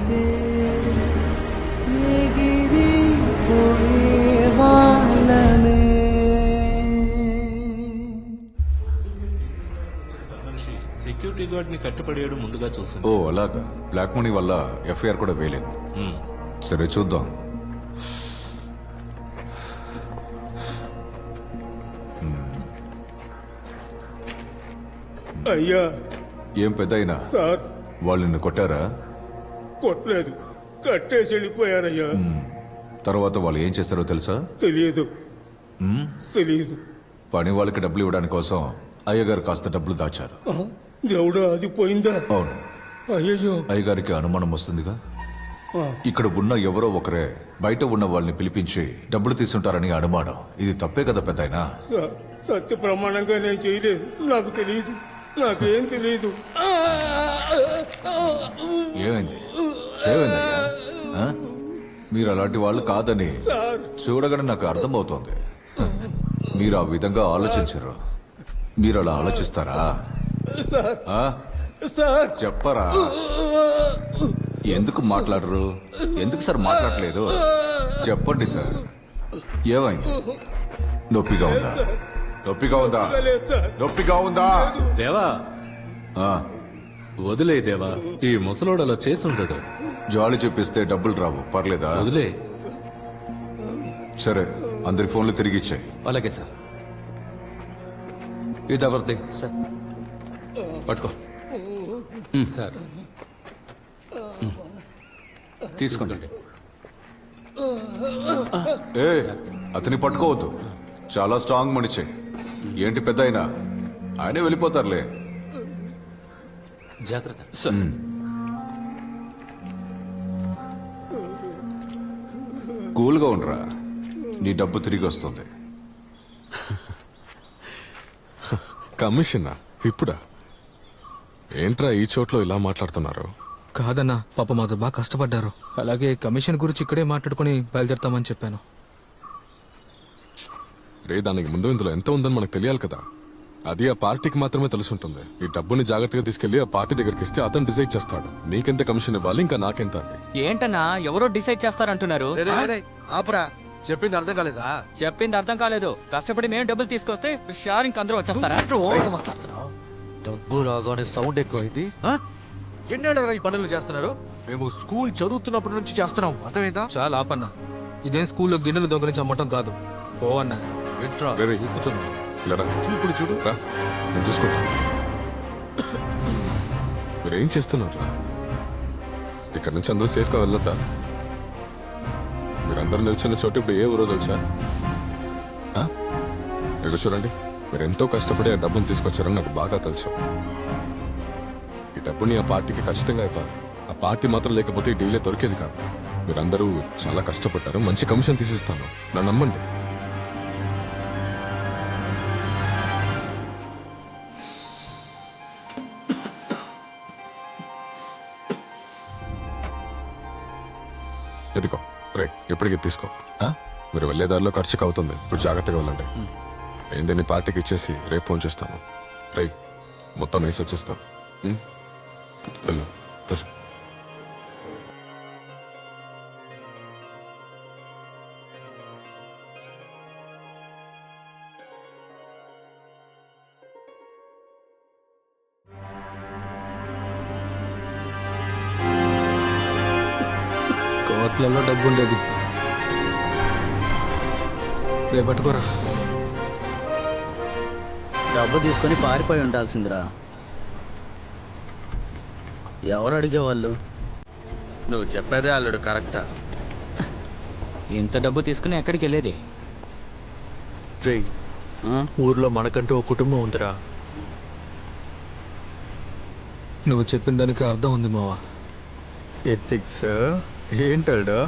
సెక్యూరిటీ గార్డ్ ని కట్టుపడేయడం ముందుగా చూస్తుంది. ఓ అలాగా. బ్లాక్ మనీ వల్ల ఎఫ్ఐఆర్ కూడా వేయలేదు. సరే చూద్దాం. అయ్యా. ఏం పెద్ద అయినా సార్, వాళ్ళు నిన్ను కొట్టారా? కొట్టలేదు, కట్టేసి వెళ్ళిపోయారయ్యా. తర్వాత వాళ్ళు ఏం చేస్తారో తెలుసా? తెలియదు. తెలియదు. పని వాళ్ళకి డబ్బులు ఇవ్వడానికి కోసం అయ్యగారు కాస్త డబ్బులు దాచారు. దేవుడా, అది పోయిందా? అవును. అయ్యో. అయ్యగారికి అనుమానం వస్తుందిగా. ఇక్కడ ఉన్న ఎవరో ఒకరే బయట ఉన్న వాళ్ళని పిలిపించి డబ్బులు తీసుంటారని అనుమానం. ఇది తప్పే కదా పెద్దాయనా? సత్య ప్రమాణంగా నేను చేయలేదు. నాకు తెలియదు. నాకేం తెలియదు. ఏమైంది? ఏమైందయ్యా? మీరు అలాంటి వాళ్ళు కాదని చూడగానే నాకు అర్థమవుతోంది. మీరు ఆ విధంగా ఆలోచించరు. మీరు అలా ఆలోచిస్తారా? చెప్పరా? ఎందుకు మాట్లాడరు? ఎందుకు సార్ మాట్లాడలేదు? చెప్పండి సార్, ఏమైంది? నొప్పిగా ఉందా? నొప్పిగా ఉందా? నొప్పిగా ఉందా? దేవా ఆ, వదిలే దేవా, ఈ ముసలోడు అలా చేసుంటాడు. జాలి చెప్పిస్తే డబ్బులు రావు, పర్లేదా? వదిలే. సరే, అందరి ఫోన్లు తిరిగి ఇచ్చాయి. అలాగే సార్. ఇది ఎవరిది సార్? పట్టుకో సార్ తీసుకోండి. ఏ, అతని పట్టుకోవద్దు, చాలా స్ట్రాంగ్ మనిషి. ఏంటి పెద్ద అయినా ఆయనే వెళ్ళిపోతారులే. జాగ్రత్త. కూల్గా ఉండరా, నీ డబ్బు తిరిగి వస్తుంది. కమిషనా? ఇప్పుడా? ఏంట్రా ఈ చోట్లో ఇలా మాట్లాడుతున్నారు? కాదన్నా, పాప మాతో బాగా కష్టపడ్డారు. అలాగే కమిషన్ గురించి ఇక్కడే మాట్లాడుకుని బయలుదేరతామని చెప్పాను. రే, దానికి ముందు ఇందులో ఎంత ఉందని మనకు తెలియాలి కదా. అది ఆ పార్టీకి మాత్రమే తెలుసుంటుంది. ఈ డబ్బుని జాగ్రత్తగా తీసుకెళ్లి ఆ పార్టీ దగ్గరికి ఇస్తే అతను డిసైడ్ చేస్తాడు నీకెంత కమిషన్ ఇవ్వాలి, ఇంకా నాకెంత అని. ఏంటన్నా ఎవరో డిసైడ్ చేస్తారంటున్నారు? ఆపరా, చెప్పింది అర్థం కాలేదా? చెప్పింది అర్థం కాలేదు. కష్టపడి మేము డబ్బులు తీసుకొస్తే షారింగ్ అందరూ వచ్చేస్తారా? డబ్బు రాగానే సౌండ్ ఎక్కువైంది. ఎన్నేళ్ళగా ఈ పనులు చేస్తున్నారు? మేము స్కూల్ చదువుతున్నప్పటి నుంచి చేస్తున్నాం, అర్థమైందా? చాలా ఆపన్నా, ఇదేం స్కూల్లో గిన్నెలు దొంగలించి అమ్మటం కాదు. పోవన్నా. వింట్రా, రే, రే. ఊపుతున్నావు. ఇలా రా. చూపుడు చూడు. రా, నేను చూసుకుంటాను. మీరేం చేస్తున్నారు? ఇక్కడ నుంచి అందరూ సేఫ్ గా వెళ్ళొద్దా? మీరందరూ నిల్చున్న చోటు ఇప్పుడు ఏ ఊరో తెలుసా? ఇక్కడ చూడండి, మీరు ఎంతో కష్టపడి ఆ డబ్బును తీసుకొచ్చారని నాకు బాగా తెలుసు. ఈ డబ్బుని ఆ పార్టీకి ఖచ్చితంగా ఇవ్వాలి. ఆ పార్టీ మాత్రం లేకపోతే ఈ డీలే దొరికేది కాదు. మీరందరూ చాలా కష్టపడ్డారు, మంచి కమిషన్ తీసిస్తాను, నన్ను నమ్మండి. ఎదుకో రే, ఎప్పటికీ తీసుకో. మీరు వెళ్లే దారిలో ఖర్చుకు అవుతుంది, ఇప్పుడు జాగ్రత్తగా వెళ్ళండి. ఏందని పార్టీకి ఇచ్చేసి రేపు ఫోన్ చేస్తాను. రే, మొత్తం వేసి వచ్చేస్తాను. వెళ్ళు, వెళ్ళు. కోట్లలో డబ్బు ఉండేది. రేపు పట్టుకోరా. డబ్బు తీసుకొని పారిపోయి ఉండాల్సిందిరా. ఎవరు అడిగేవాళ్ళు? నువ్వు చెప్పేదే అల్లుడు కరెక్టా. ఇంత డబ్బు తీసుకుని ఎక్కడికి వెళ్ళేది? రేయ్, ఊర్లో మనకంటూ ఒక కుటుంబం ఉందిరా. నువ్వు చెప్పిన దానికి అర్థం ఉంది మావా. ఎథిక్స్ ఏంటాడు?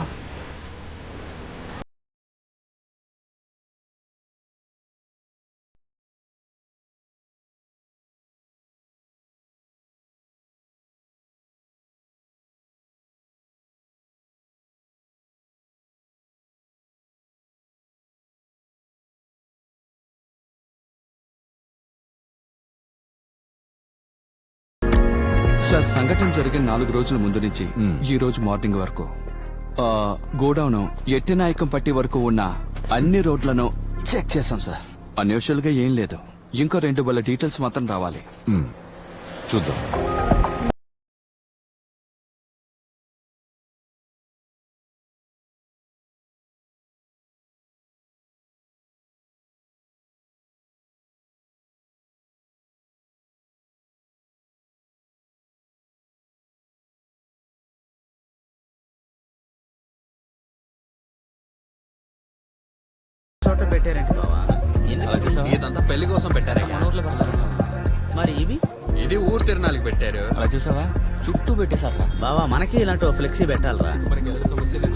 సార్, సంఘటన జరిగిన 4 రోజుల ముందు నుంచి ఈ రోజు మార్నింగ్ వరకు గోడౌన్ ఎట్టినాయకం పట్టి వరకు ఉన్న అన్ని రోడ్లను చెక్ చేశాం సార్. అన్యూజువల్ గా ఏం లేదు. ఇంకో 2 వాళ్ళ డీటెయిల్స్ మాత్రం రావాలి. చూద్దాం. చోట పెట్టారంటే బావా? ఇదంతా పెళ్లి కోసం పెట్టారా? మన ఊర్లో పెడతారు. మరి ఇవి? ఇది ఊరు తిరణాలకు పెట్టారు. అలా చూసావా, చుట్టూ పెట్టేశారా? బావా, మనకి ఇలాంటి ఫ్లెక్సీ పెట్టాలరా.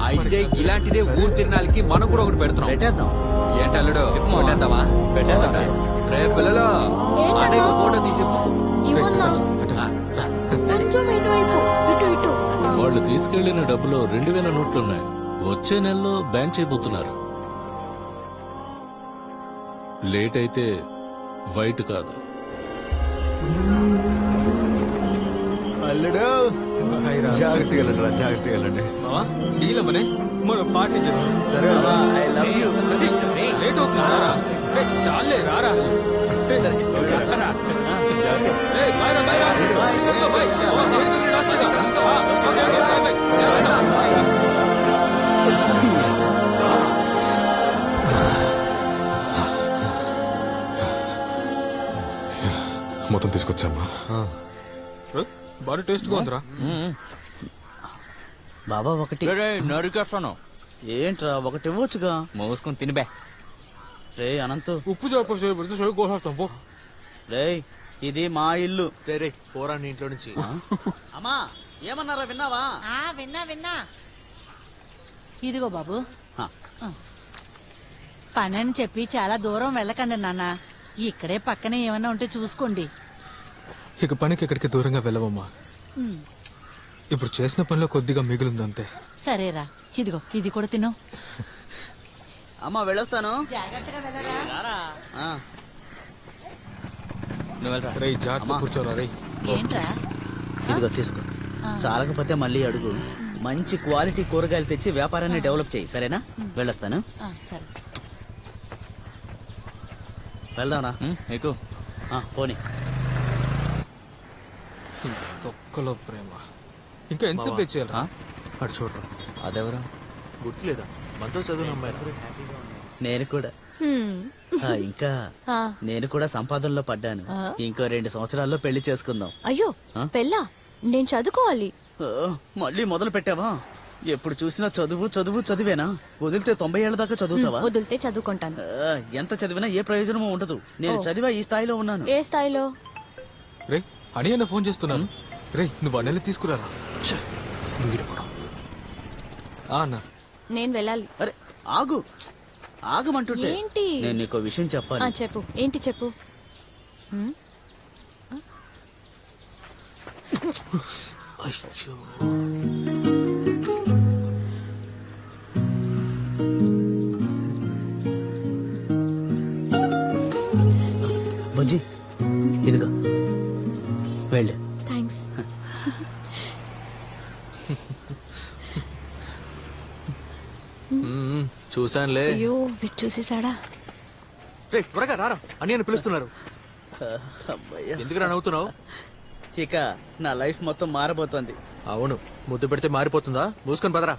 అయితే ఇలాంటిదే ఊరు తిరణాలకి మనం కూడా ఒకటి పెడుతున్నాం. పెట్టేద్దాం. ఏంటల్లుడు, పెట్టేద్దామా? పెట్టేద్దాం. రే పిల్లలు, అదే ఫోటో తీసి వాళ్ళు తీసుకెళ్లిన డబ్బులో 2000 నోట్లున్నాయి. వచ్చే నెలలో బ్యాన్ చేయబోతున్నారు. లేట్ అయితే వైట్ కాదు. అల్లుడు జాగ్రత్తగా వెళ్ళండి రా, జాగ్రత్తగా వెళ్ళండి. మావా డీల్ అమ్మనే మనం పార్టీ చేసుకుంటాం. సరే లేట్ అవుతుంది రారా. చాలే రారా. మొత్తం తీసుకొచ్చామ్మా. బాగా టేస్ట్ గా ఉందిరా. బాబా ఒకటి నరికేస్తాను. ఏంట్రా ఒకటి ఇవ్వచ్చుగా. మోసుకొని తినిబే. రే అనంతు ఉప్పు చేపడితే కోసేస్తాం పో. రే ఇది మా ఇల్లు. రే పోరా నీ ఇంట్లో నుంచి. అమ్మా ఏమన్నారా విన్నావా? విన్నా ఇదిగో బాబు ఆ. పని అని చెప్పి చాలా దూరం వెళ్ళకండి నాన్న. ఇక్కడే పక్కనే ఏమన్నా ఉంటే చూసుకోండి. ఇక పనికి ఎక్కడికి దూరంగా వెళ్ళవమ్మా. ఉమ్, ఇప్పుడు చేసిన పనిలో కొద్దిగా మిగిలింది అంతే. సరేరా ఇదిగో ఇది కూడా తిను. అమ్మా వెళ్ళొస్తాను. జాగ్రత్తగా వెళ్ళరా. ఆ. నువ్వు వెళ్ళరా. రే జాగ్రత్త కూర్చోరా రే. ఏంట్రా ఇదిగో తీసుకో. చాలకపోతే మళ్ళీ అడుగు. మంచి క్వాలిటీ కూరగాయలు తెచ్చి వ్యాపారాన్ని డెవలప్ చేయి, సరేనా? వెళ్ళొస్తాను. సరే వెళ్దాంరా. ఎక్కువ పోనీ. తొక్కలో ప్రేమ ఇంకా ఎంతసేపు వెయిట్ చేయాలా? అటు చూడరా. అదెవరు? గుర్తులేదా మనతో చదువున అమ్మాయి? నేను కూడా ఇంకా నేను కూడా సంపాదనలో పడ్డాను. ఇంకో 2 సంవత్సరాల్లో పెళ్లి చేసుకుందాం. అయ్యో పెళ్ళా? నేను చదువుకోవాలి. మళ్ళీ మొదలు పెట్టావా? ఎప్పుడు చూసినా చదువు చదువు చదివేనా? వదిలితే 90 ఏళ్ల దాకా చదువుతావా? వదిలితే చదువుకుంటాను. ఎంత చదివినా ఏ ప్రయోజనమూ ఉండదు. నేను చదివా ఈ స్థాయిలో ఉన్నాను. ఏ స్థాయిలో? రే అని అన్న ఫోన్ చేస్తున్నాను. రే నువ్వు అన్నెల్లి తీసుకురారా. అన్నా నేను వెళ్ళాలి. అరే ఆగు, ఆగమంటుంటే. ఏంటి? నేను నీకు విషయం చెప్పాలి. చెప్పు. ఏంటి చెప్పు. బుజ్జి ఇదిగో వెళ్ళు. థ్యాంక్స్. చూసానులే. అయ్యో వీడు చూసేసాడా? రే త్వరగా రారా అని పిలుస్తున్నారు. ఎందుకు రా నవ్వుతున్నావు? ఇక నా లైఫ్ మొత్తం మారబోతోంది. అవును, ముద్దు పెడితే మారిపోతుందా? మూసుకొని పదరా.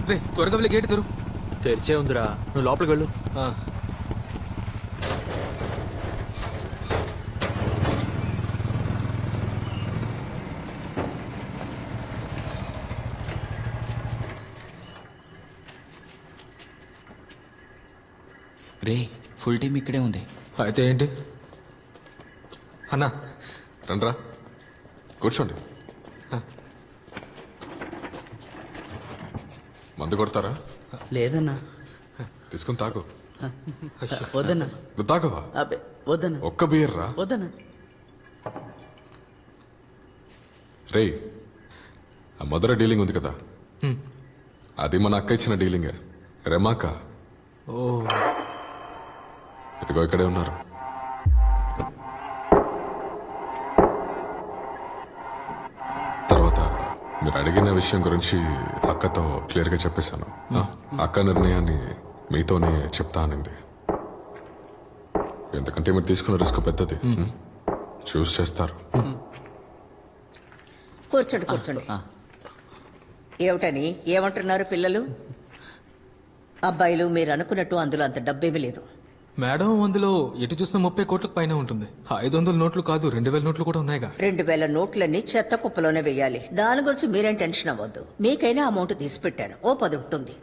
రే త్వరగా వెళ్ళి గేట్ తెరు. తెరిచే ఉందిరా, నువ్వు లోపలికి వెళ్ళు. రే ఫుల్ టీమ్ ఇక్కడే ఉంది. అయితే ఏంటి అన్నా? రండ్రా కూర్చోండి. మందు కొడతారా? లేదన్నా. తీసుకుని తాగు. వద్దన్నా. నువ్వు తాగవా? అబ్బే వద్దన్నా. ఒక్క బియర్ రా. వద్దన్నా. రే ఆ మధుర డీలింగ్ ఉంది కదా, అది మన అక్క ఇచ్చిన డీలింగే. రెమాక. ఇదిగో ఇక్కడే ఉన్నారు. తర్వాత మీరు అడిగిన విషయం గురించి అక్కతో క్లియర్ గా చెప్పేశాను. అక్క నిర్ణయాన్ని మీతోనే చెప్తా అనింది. ఎందుకంటే మీరు తీసుకున్న రిస్క్ పెద్దది. చూస్ చేస్తారు. కూర్చోండి కూర్చోండి. ఏమిటని ఏమంటున్నారు పిల్లలు? అబ్బాయిలు మీరు అనుకున్నట్టు అందులో అంత డబ్బేమీ లేదు. మేడం అందులో ఎటు చూసిన 30 కోట్లకు పైన ఉంటుంది. 500 నోట్లు కాదు 2000 నోట్లు కూడా ఉన్నాయిగా. 2000 నోట్లన్నీ చెత్త కుప్పలోనే వెయ్యాలి. దాని గురించి మీరేం టెన్షన్ అవ్వద్దు. మీకైనా అమౌంట్ తీసి పెట్టాను. ఓ 10 ఉంటుంది.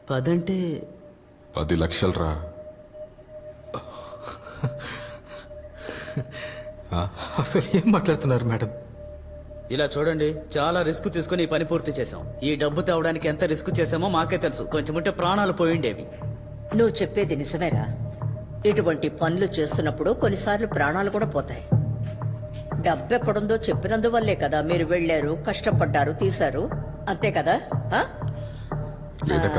పదంటే 10 లక్షలు రా. అసలు ఏం మాట్లాడుతున్నారు మేడం? ఇలా చూడండి, చాలా రిస్క్ తీసుకుని ఈ పని పూర్తి చేశాం. ఈ డబ్బు తేవడానికి ఎంత రిస్క్ చేశామో మాకే తెలుసు. కొంచెం ఉంటే ప్రాణాలు పోయిండేవి. నువ్వు చెప్పేది నిజమేరా? ఇటువంటి పనులు చేస్తున్నప్పుడు కొన్నిసార్లు ప్రాణాలు కూడా పోతాయి. డబ్బెక్కడుందో చెప్పినందువల్లే కదా మీరు వెళ్లారు, కష్టపడ్డారు, తీశారు. అంతే కదా ఆ? లేదక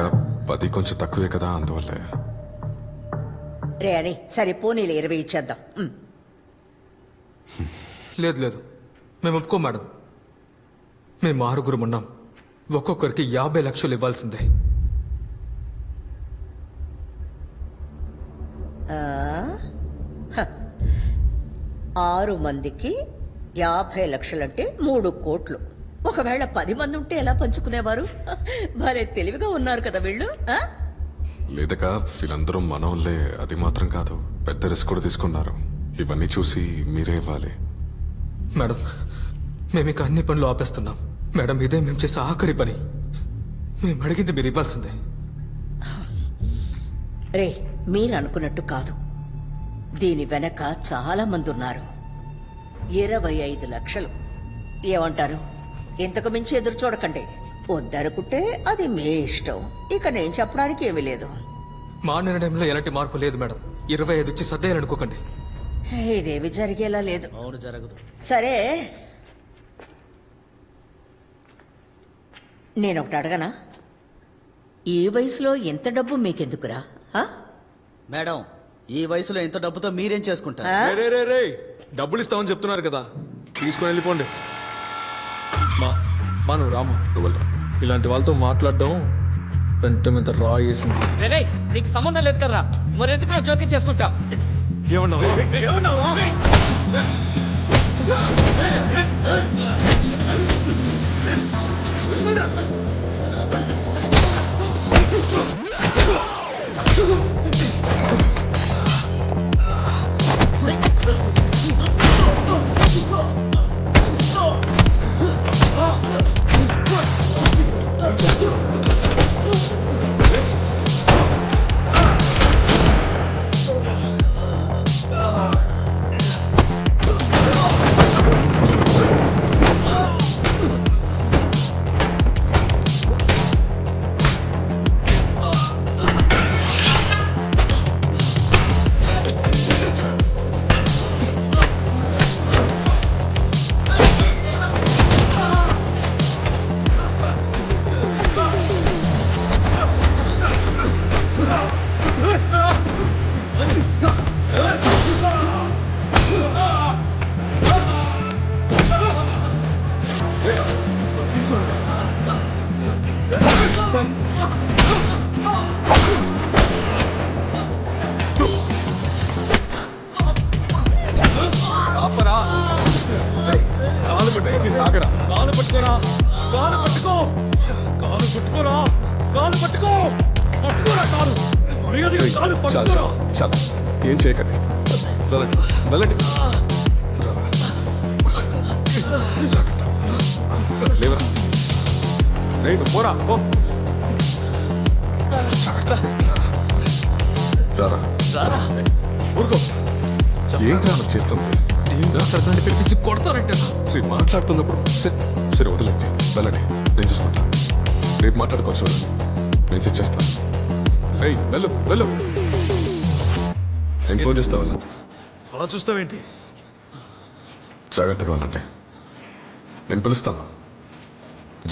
10 కొంచెం తక్కువే కదా అందువల్లే. రే అని సరే పోనీలు 20 ఇచ్చేద్దాం. లేదు లేదు, మేము ఒప్పుకోం మేడం. మేము 6 ఉన్నాం, ఒక్కొక్కరికి 50 లక్షలు ఇవ్వాల్సిందే. ఆ? హ. 6 మందికి 50 లక్షలంటే 3 కోట్లు. ఒకవేళ 10 మంది ఉంటే ఎలా పంచుకునేవారు? భలే తెలివిగా ఉన్నారు కదా వీళ్ళు. ఆ? లేదక వీళ్ళందరూ మనోళ్ళే, అది మాత్రం కాదు, పెద్ద రిస్క్ కూడా తీసుకున్నారు. ఇవన్నీ చూసి మీరే ఇవ్వాలి. మేడం, మేము ఇక అన్ని పనులు ఆపేస్తున్నాం. మేడం, ఇదే మేము చేసే ఆఖరి పని. మేము అడిగింది మీరు ఇవ్వాల్సిందే. రే మీరు అనుకున్నట్టు కాదు, దీని వెనక చాలా మంది ఉన్నారు. 25 లక్షలు. ఏమంటారు? ఇంతకు మించి ఎదురు చూడకండి. వద్దనుకుంటే అది మీ ఇష్టం. ఇక నేను చెప్పడానికి ఏమీ లేదు. మా నిర్ణయంలో ఎలాంటి మార్పు లేదు మేడం. 25 ఇచ్చి సర్దేయాలనుకోకండి. ఇదేమి జరిగేలా లేదు. అవును, జరగదు. సరే, నేనొకటి అడగనా? ఈ వయసులో ఎంత డబ్బు మీకెందుకురా? ఆ? మేడం, ఈ వయసులో ఇంత డబ్బుతో మీరేం చేసుకుంటారు? ఆ? రే, రే, రే, డబ్బులు ఇస్తామని చెప్తున్నారు కదా, తీసుకొని వెళ్ళిపోండి. నువ్వు రాము, ఇలాంటి వాళ్ళతో మాట్లాడడం వెంట మీద రా వేసింది. నీకు సంబంధం లేదు కదా, మరి ఎందుకు జోక్యం చేసుకుంటా? ఏమన్నావు? ఏం చేయకండి, వెళ్ళండి. లేవరా, రైట్ పోరా, పో. రారా, ఊరుకో. ఏంట్రా నువ్వు చేస్తుంది? పిలిపించి కొడతారంటే మాట్లాడుతున్నప్పుడు సరే వదిలేండి, వెళ్ళండి, నేను చూసుకుంటా. రేపు మాట్లాడుకోవచ్చు, నేను సెట్ చేస్తాను. వెళ్ళు వెళ్ళు. ఏం ఫోన్ చేస్తావా? అలా చూస్తావేంటి? జాగ్రత్తగా వెళ్ళండి, నేను పిలుస్తాను.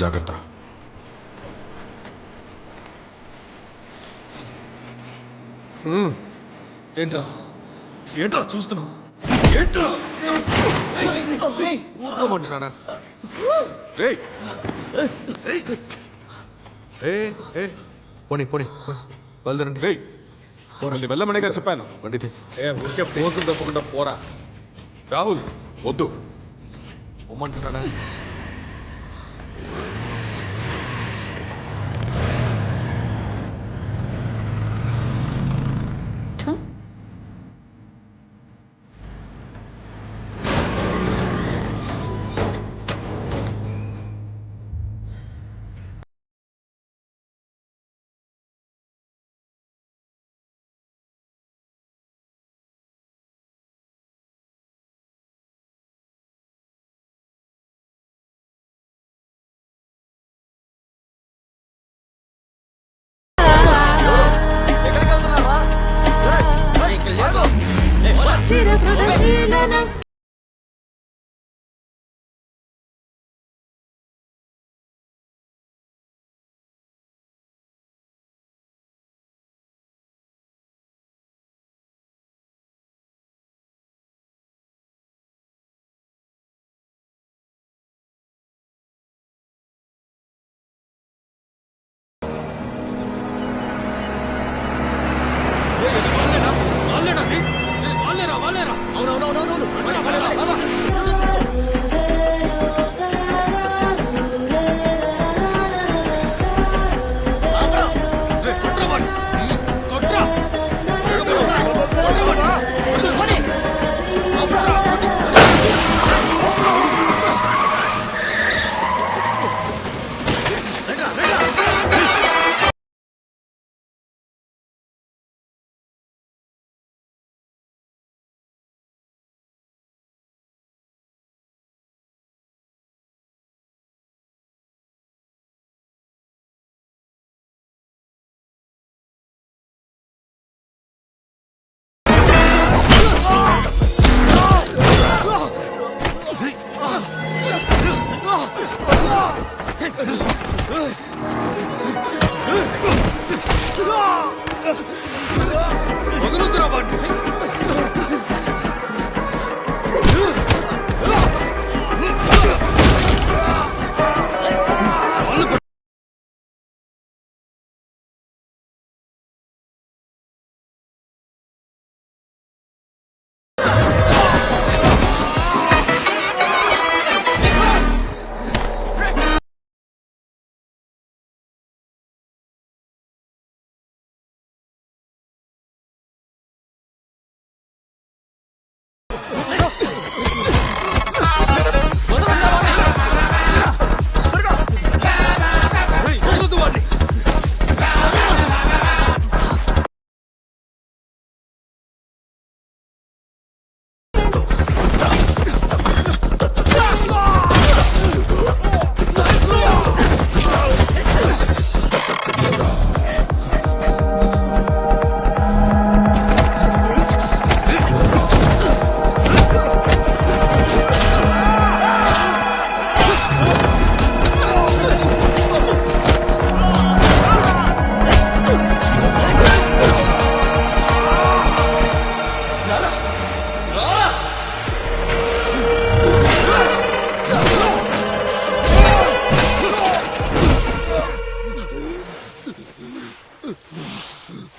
జాగ్రత్త. ఏంట్రా ఏంట్రా చూస్తున్నావు? ఏంట్రా పోనీ పోనీ బయలుదేరండి. రే వెళ్ళమనేగా చెప్పాను. వండితే ఊరికే పోసులు తప్పకుండా పోరా. రాహుల్ వద్దు, పొమ్మంటున్నాడా?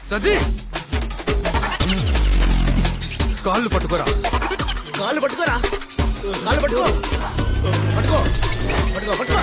సజీ కాళ్ళు పట్టుకోరా. కాళ్ళు పట్టుకోరా. కాళ్ళు పట్టుకో. పట్టుకో. పట్టుకో. పట్టుకో.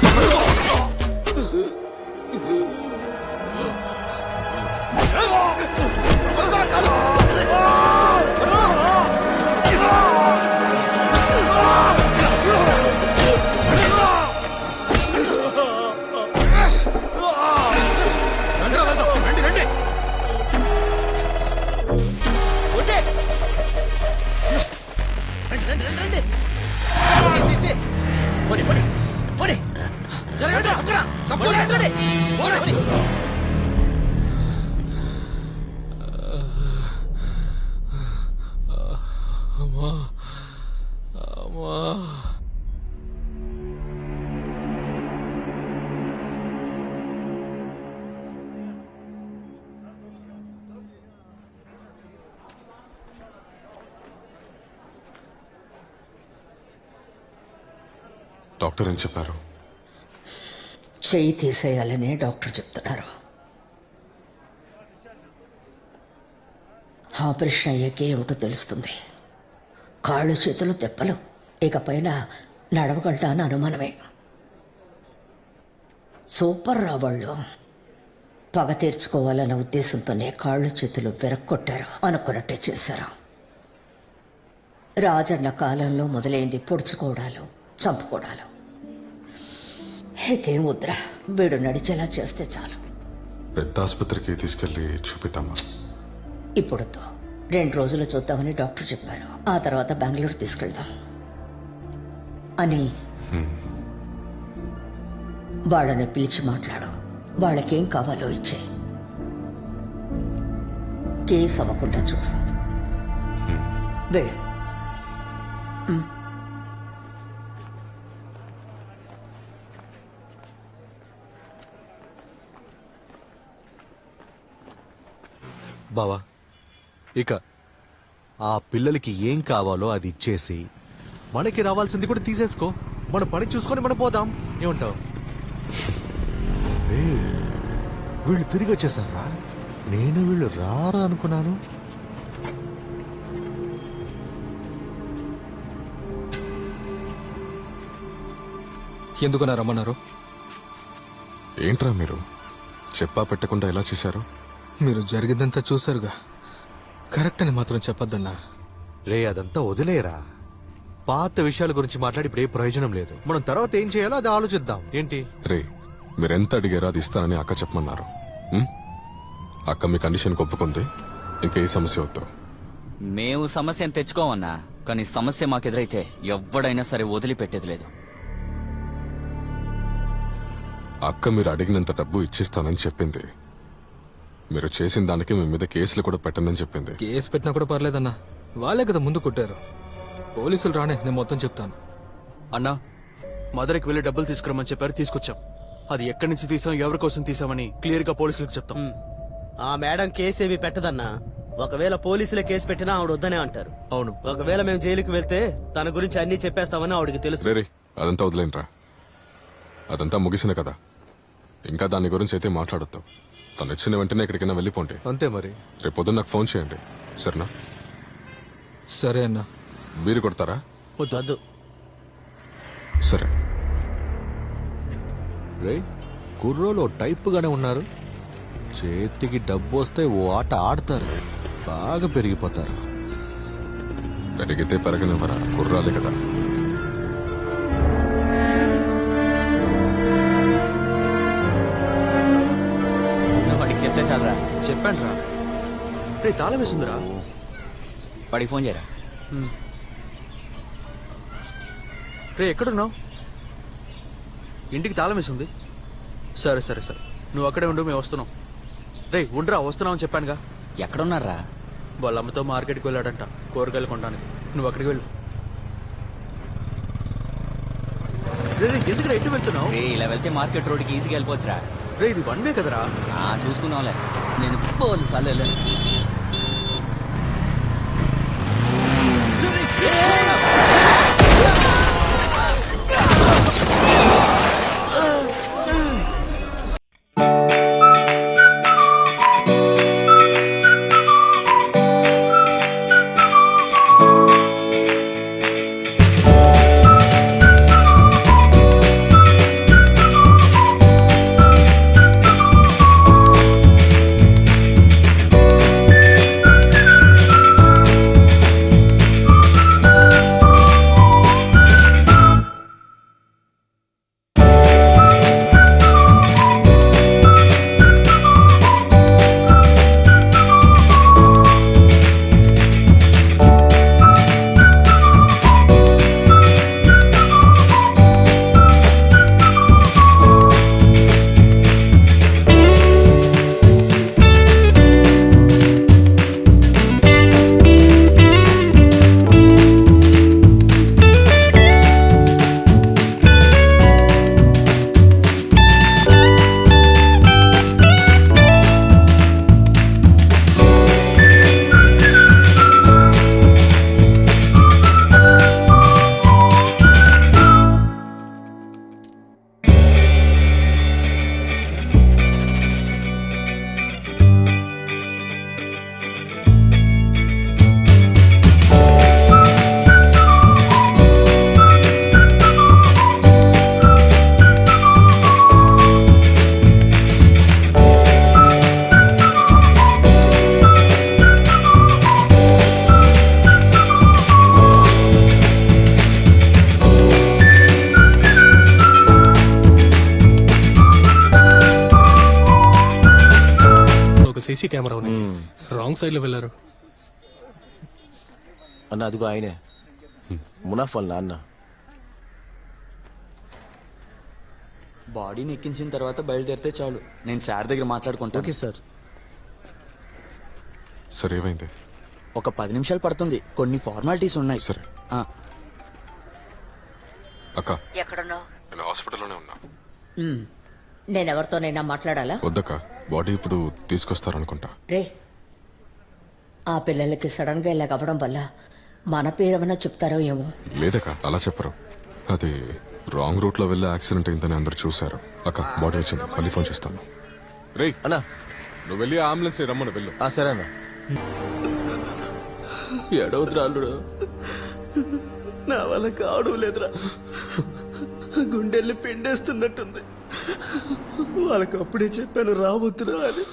డాక్టర్ ఏం చెప్పారు? చెయ్యి తీసేయాలని డాక్టర్ చెప్తున్నారు. ఆపరేషన్ అయ్యాకే ఏమిటో తెలుస్తుంది. కాళ్ళు చేతులు తెప్పలు, ఇకపైన నడవగలటా అని అనుమానమే. సూపర్ రావాళ్ళు. పగ తీర్చుకోవాలన్న ఉద్దేశంతోనే కాళ్ళు చేతులు విరక్కొట్టారు, అనుకున్నట్టే చేశారు. రాజన్న కాలంలో మొదలైంది పొడుచుకోవడాలు, చంపుకోవడాలు. ఏకేం వద్దురా, వీడు నడిచేలా చేస్తే చాలు. పెద్ద ఆసుపత్రికి తీసుకెళ్లి చూపిద్దామా? ఇప్పుడుతో 2 రోజులు చూద్దామని డాక్టర్ చెప్పారు. ఆ తర్వాత బెంగళూరు తీసుకెళ్దాం అని. వాళ్ళని పిలిచి మాట్లాడు. వాళ్ళకేం కావాలో ఇచ్చే. కేసు అవ్వకుండా చూడు. వెళ్ళు. బావా, ఇక ఆ పిల్లలకి ఏం కావాలో అది ఇచ్చేసి మనకి రావాల్సింది కూడా తీసేసుకో. మన పని చూసుకొని మనం పోదాం. ఏమంటావు? వీళ్ళు తిరిగి వచ్చేసారా? నేను వీళ్ళు రారా అనుకున్నాను. ఎందుకన్నా రమ్మన్నారు? ఏంట్రా మీరు చెప్పా పెట్టకుండా ఎలా చేశారు? మీరు జరిగిందంతా చూశారుగా. కరెక్ట్ అని మాత్రం చెప్పొద్దన్నా. రే, అదంతా వదిలేరా. పాత విషయాల గురించి మాట్లాడి ఇప్పుడు ఏ ప్రయోజనం లేదు. మనం తర్వాత ఏం చేయాలో అది ఆలోచిద్దాం. ఏంటి రే, మీరెంత అడిగారో అది ఇస్తానని అక్క చెప్పమన్నారు. అక్క మీ కండిషన్ ఒప్పుకుంది. ఇంకా ఏ సమస్య వద్దు. మేము సమస్యను తెచ్చుకోమన్నా, కానీ సమస్య మాకెదురైతే ఎవ్వడైనా సరే వదిలిపెట్టేది లేదు. అక్క మీరు అడిగినంత డబ్బు ఇచ్చిస్తానని చెప్పింది. మీరు చేసిన దానికి మీ మీద కేసులు కూడా పెట్టనని చెప్పింది. కేసు పెట్టినా కూడా పర్లేదన్నా, వాళ్ళే కదా ముందు కొట్టారు. పోలీసులు రానే, నేను మొత్తం చెప్తాను. అన్నా, మదర్కి వెళ్ళి డబ్బులు తీసుకురమ్మని చెప్పారు, తీసుకొచ్చాం. అది ఎక్కడి నుంచి తీసాం ఎవరి కోసం తీసామని క్లియర్ గా పోలీసులకు చెప్తాం. ఆ మేడం కేసు ఏమి పెట్టదన్నా. ఒకవేళ పోలీసులే కేసు పెట్టినా ఆవిడ వద్దనే అంటారు. అవును. ఒకవేళ మేము జైలుకి వెళ్తే తన గురించి అన్ని చెప్పేస్తామని ఆవిడకి తెలుసు. రే అదంతా వదిలేంట్రా, అదంతా ముగిసిన కదా. ఇంకా దాని గురించి అయితే మాట్లాడొద్దు. తను ఇచ్చిన వెంటనే ఎక్కడికైనా వెళ్ళిపోండి. అంతే మరి. రేపు పొద్దున్న నాకు ఫోన్ చేయండి, సరేనా? సరే అన్నా. మీరు కొడతారా? వద్దు. సరే. రే కుర్రోలు టైప్ గానే ఉన్నారు. చేతికి డబ్బు వస్తే ఓ ఆట ఆడతారు, బాగా పెరిగిపోతారు. పెరిగితే పెరగనివ్వరా, కుర్రాలే కదా. వాడికి చెప్తే చాలరా. చెప్పాను రా. రే తాళం వేసిందిరా. వాడికి ఫోన్ చేయరా. రే ఎక్కడున్నావు? ఇంటికి తాళం వేసింది. సరే సరే సరే, నువ్వు అక్కడే ఉండు, మేము వస్తున్నాం. రే ఉండరా, వస్తున్నావు చెప్పానుగా. ఎక్కడున్నారా? వాళ్ళ అమ్మతో మార్కెట్కి వెళ్ళాడంట కూరగాయలు కొనడానికి. నువ్వు అక్కడికి వెళ్ళు. ఎందుకు ఎటు వెళ్తున్నావు? ఇలా వెళ్తే మార్కెట్ రోడ్కి ఈజీగా వెళ్ళిపోవచ్చురా. రే ఇది వన్ వే కదరా. చూసుకుందాంలే, నేను 4 సార్లు వెళ్ళాను. సీసీ కెమెరా ఉన్నాయి. రాంగ్ సైడ్ లో వెళ్ళారు అన్న. అదిగో ఆయనే, మునాఫ్ వాళ్ళ నాన్న. బాడీని ఎక్కించిన తర్వాత బయలుదేరితే చాలు, నేను సార్ దగ్గర మాట్లాడుకుంటా. Okay sir. సరే ఏమైంది? ఒక 10 నిమిషాలు పడుతుంది, కొన్ని ఫార్మాలిటీస్ ఉన్నాయి. సరే. అక్క ఎక్కడున్నావు? నేను హాస్పిటల్లోనే ఉన్నా. నేనెవరితోనైనా మాట్లాడాలా? వద్దక్క, బాడీ ఇప్పుడు తీసుకొస్తారనుకుంటా. రే, ఆ పిల్లలకి సడన్ గా ఇలా అవ్వడం వల్ల మన పేరేమన్నా చెప్తారో ఏమో. లేదక్క, అలా చెప్పరు. అది రాంగ్ రూట్ లో వెళ్ళి యాక్సిడెంట్ అయిందని అందరు చూశారు. అక్క బాడీ వచ్చింది, మళ్ళీ ఫోన్ చేస్తాను. రే అన్నా, నువ్వు వెళ్ళి అంబులెన్స్ రమ్మని వెళ్ళు. సరే అన్న. ఏడవద్దురా అల్లుడు. నా వల్ల కావడం లేదురా, గుండెల్ని పిండేస్తున్నట్టుంది. వాళ్ళకి అప్పుడే చెప్పాను రావద్దురా అని.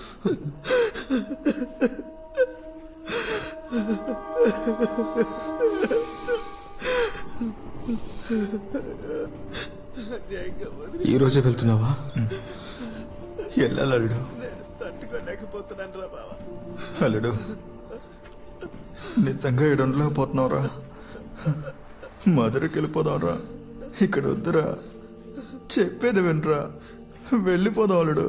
ఈ రోజే వెళ్తున్నావా? వెళ్ళాలడు. తట్టుకోలేకపోతున్నాను రా బావా. అల్లుడు, నిజంగా ఇక్కడ ఉండలేకపోతున్నావురా. మధురకి వెళ్ళిపోదాంరా, ఇక్కడ వద్దురా. చెప్పేది వినరా, వెళ్ళిపోదాం అల్లుడు.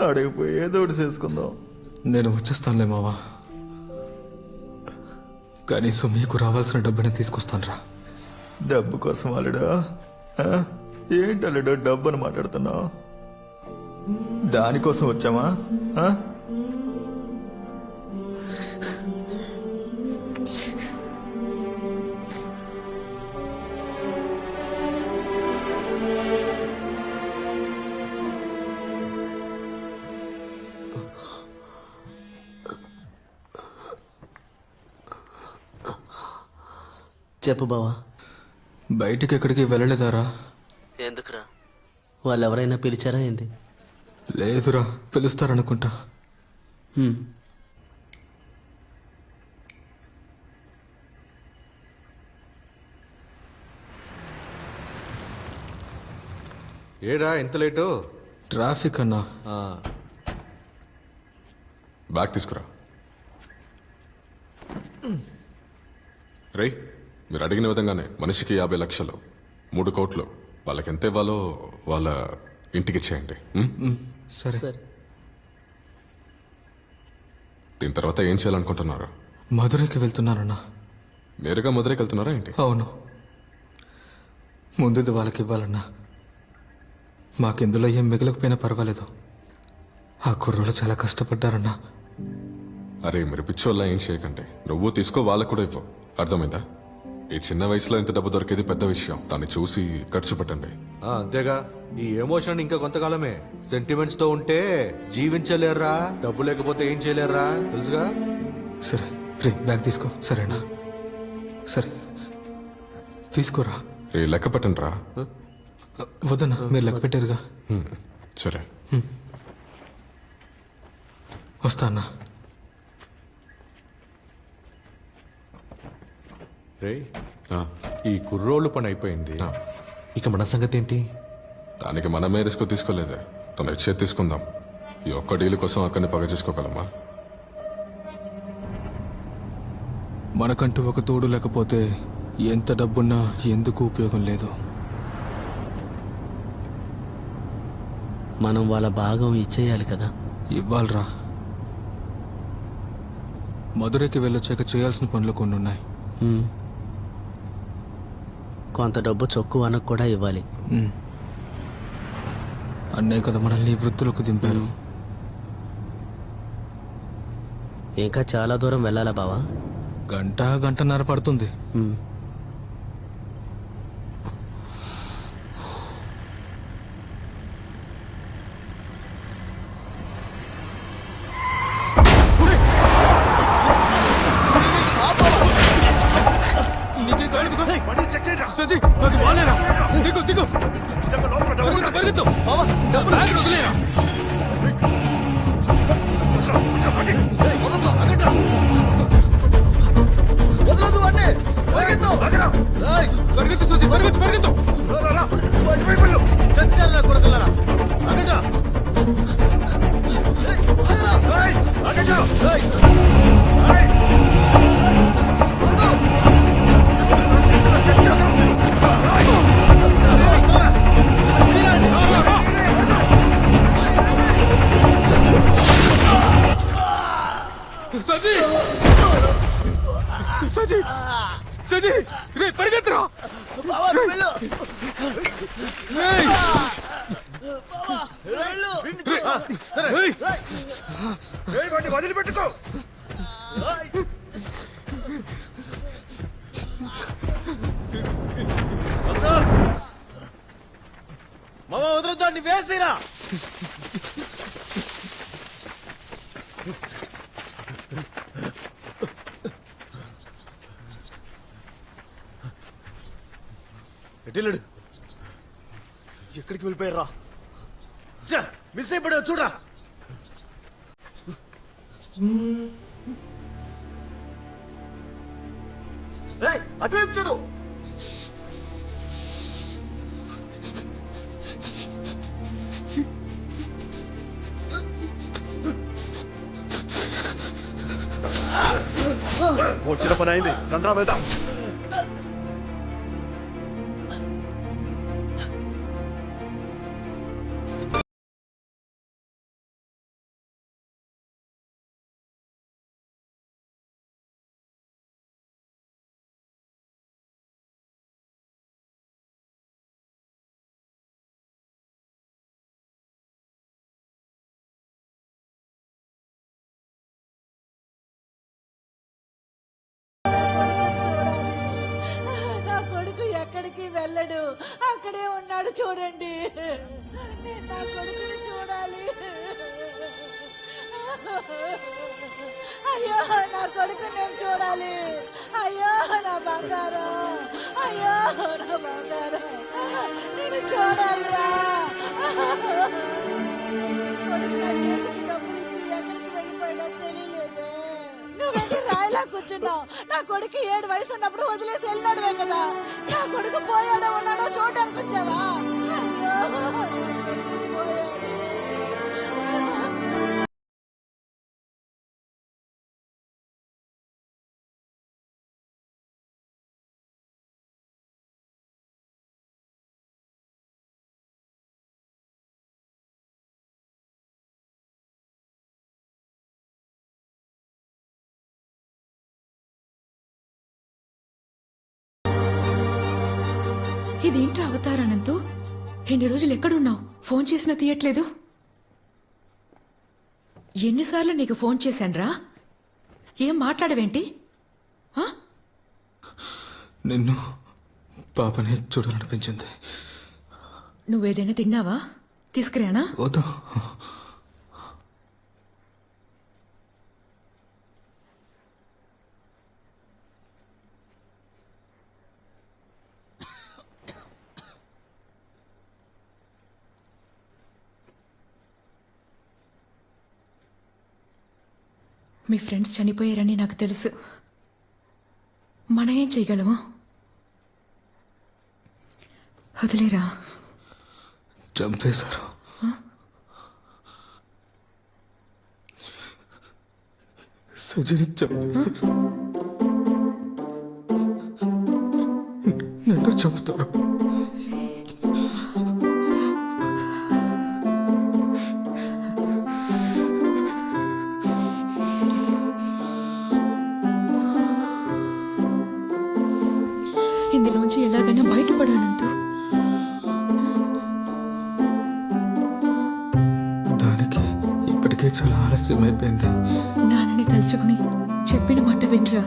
అడిగిపోయి ఏదో ఒకటి చేసుకుందాం. నేను వచ్చేస్తానులే మావా, కనీసం మీకు రావాల్సిన డబ్బుని తీసుకొస్తాను రా. డబ్బు కోసం అల్లుడు? ఏంటి అల్లుడు డబ్బు అని మాట్లాడుతున్నావు? దానికోసం వచ్చామా ఆ? చెప్పు బావా. బయటికి ఎక్కడికి వెళ్ళలేదారా? ఎందుకురా? వాళ్ళు ఎవరైనా పిలిచారా ఏంది? లేదురా, పిలుస్తారనుకుంటా. ఏడా ఎంత లేటు? ట్రాఫిక్ అన్నా. బ్యాగ్ తీసుకురా. రేయ్, మీరు అడిగిన విధంగానే మనిషికి 50 లక్షలు, 3 కోట్లు. వాళ్ళకి ఎంత ఇవ్వాలో వాళ్ళ ఇంటికి ఇచ్చేయండి. సరే. దీని తర్వాత ఏం చేయాలనుకుంటున్నారు? మధురైకి వెళ్తున్నానన్నా. నేరుగా మధురైకి వెళ్తున్నారా ఏంటి? అవును, ముందుది వాళ్ళకి ఇవ్వాలన్నా. మాకిందులో ఏం మిగలకపోయినా పర్వాలేదు. ఆ కుర్రోళ్ళు చాలా కష్టపడ్డారన్నా. అరే, మీరు పిచ్చోళ్ళ ఏం చేయకండి. నువ్వు తీసుకో, వాళ్ళకు కూడా ఇవ్వు. అర్థమైందా? ఈ చిన్న వయసులో ఇంత డబ్బు దొరికేది పెద్ద విషయం. దాన్ని చూసి ఖర్చు పెట్టండి. అంతేగా, ఈ ఎమోషన్ ఇంకా కొంతకాలమే. సెంటిమెంట్స్ తో ఉంటే జీవించలేరురా, డబ్బు లేకపోతే ఏం చేయలేరురా, తెలుసుగా. సరే రే, బ్యాగ్ తీసుకో. సరేనా? సరే తీసుకోరా. రే, లెక్క పెట్టండి రా. వద్దన్నా, మీరు లెక్క పెట్టారుగా. సరే, వస్తా అన్నా. రే, ఈ కుర్రోళ్ళు పని అయిపోయింది. ఇక మన సంగతి ఏంటి? దానికి మనమే రిస్క్ తీసుకోలేదే. తన ఇచ్చేది తీసుకుందాం. ఈ ఒక్క డీల్ కోసం అక్కడిని పగ చేసుకోగలమా? మనకంటూ ఒక తోడు లేకపోతే ఎంత డబ్బున్నా ఎందుకు ఉపయోగం లేదు. మనం వాళ్ళ భాగం ఇచ్చేయాలి కదా. ఇవ్వాలరా. మధురైకి వెళ్ళొచ్చాక చేయాల్సిన పనులు కొన్ని ఉన్నాయి. కొంత డబ్బు చొక్కు అనకు కూడా ఇవ్వాలి. అన్నే కదా మనల్ని ఈ వృత్తులకు దింపారు. ఇంకా చాలా దూరం వెళ్ళాలా బావా? గంటన్నర పడుతుంది. సజీ, అది వాళ్ళేరా. దిగు దిగు, పరిగెత్తు. బ్యాగ్ వదిలేరా. పరిగెత్తు సజీ, పరిగెత్తు పరిగెత్తు. చచ్చారా కొడుకులారా? సజీ, సజీ, సజీ, రే పరిగెత్తురా. వదిలిపెట్టుకో. మామ వదలొద్దండి, వేసిరా. ఎటిల్లుడు ఎక్కడికి వెళ్ళిపోయారా? మిస్ అయిపోయావు చూడరా. అటువైపు చూడు. వచ్చిన పని అయింది, రండ్రా వెళ్దాం. ఎక్కడికి వెళ్ళడు, అక్కడే ఉన్నాడు చూడండి. నేను నా కొడుకుని చూడాలి. అయ్యో నా కొడుకు నేను చూడాలి. అయ్యో నా బంగారం, అయ్యో నా బంగారం, నేను చూడాలిరా. కొడుకు నా చేతికి డబ్బులు ఇచ్చి ఎక్కడికి వెళ్ళిపోయాడో తెలియలేదే. నువ్వెందుకు రాయిలా కూర్చున్నావు? నా కొడుకు 7 వయసు ఉన్నప్పుడు వదిలేసి వెళ్ళినాడువే కదా. నా కొడుకు పోయాడో ఉన్నాడో చూడడానికి వచ్చావా? అయ్యో నా కొడుకు పోయాడు. ఇదేంట్రా అవతారానంతు? ఎన్ని రోజులు ఎక్కడున్నావు? ఫోన్ చేసినా తీయట్లేదు. ఎన్నిసార్లు నీకు ఫోన్ చేశాన్రా? ఏం మాట్లాడవేంటి? నిన్ను పాపని చూడాలనిపించింది. నువ్వేదైనా తిన్నావా? తీసుకురానా? వద్దు. మీ ఫ్రెండ్స్ చనిపోయారని నాకు తెలుసు. మనం ఏం చేయగలము? వదిలేరా. చంపేశారు. సజిని చంపేశారు. నిన్ను చంపుతారు. ఇందులోంచి ఎలాగైనా బయటపడానంతు. దానికి ఇప్పటికే చాలా ఆలస్యం అయిపోయింది. నాన్నని తలుచుకుని చెప్పిన మాట వినరా.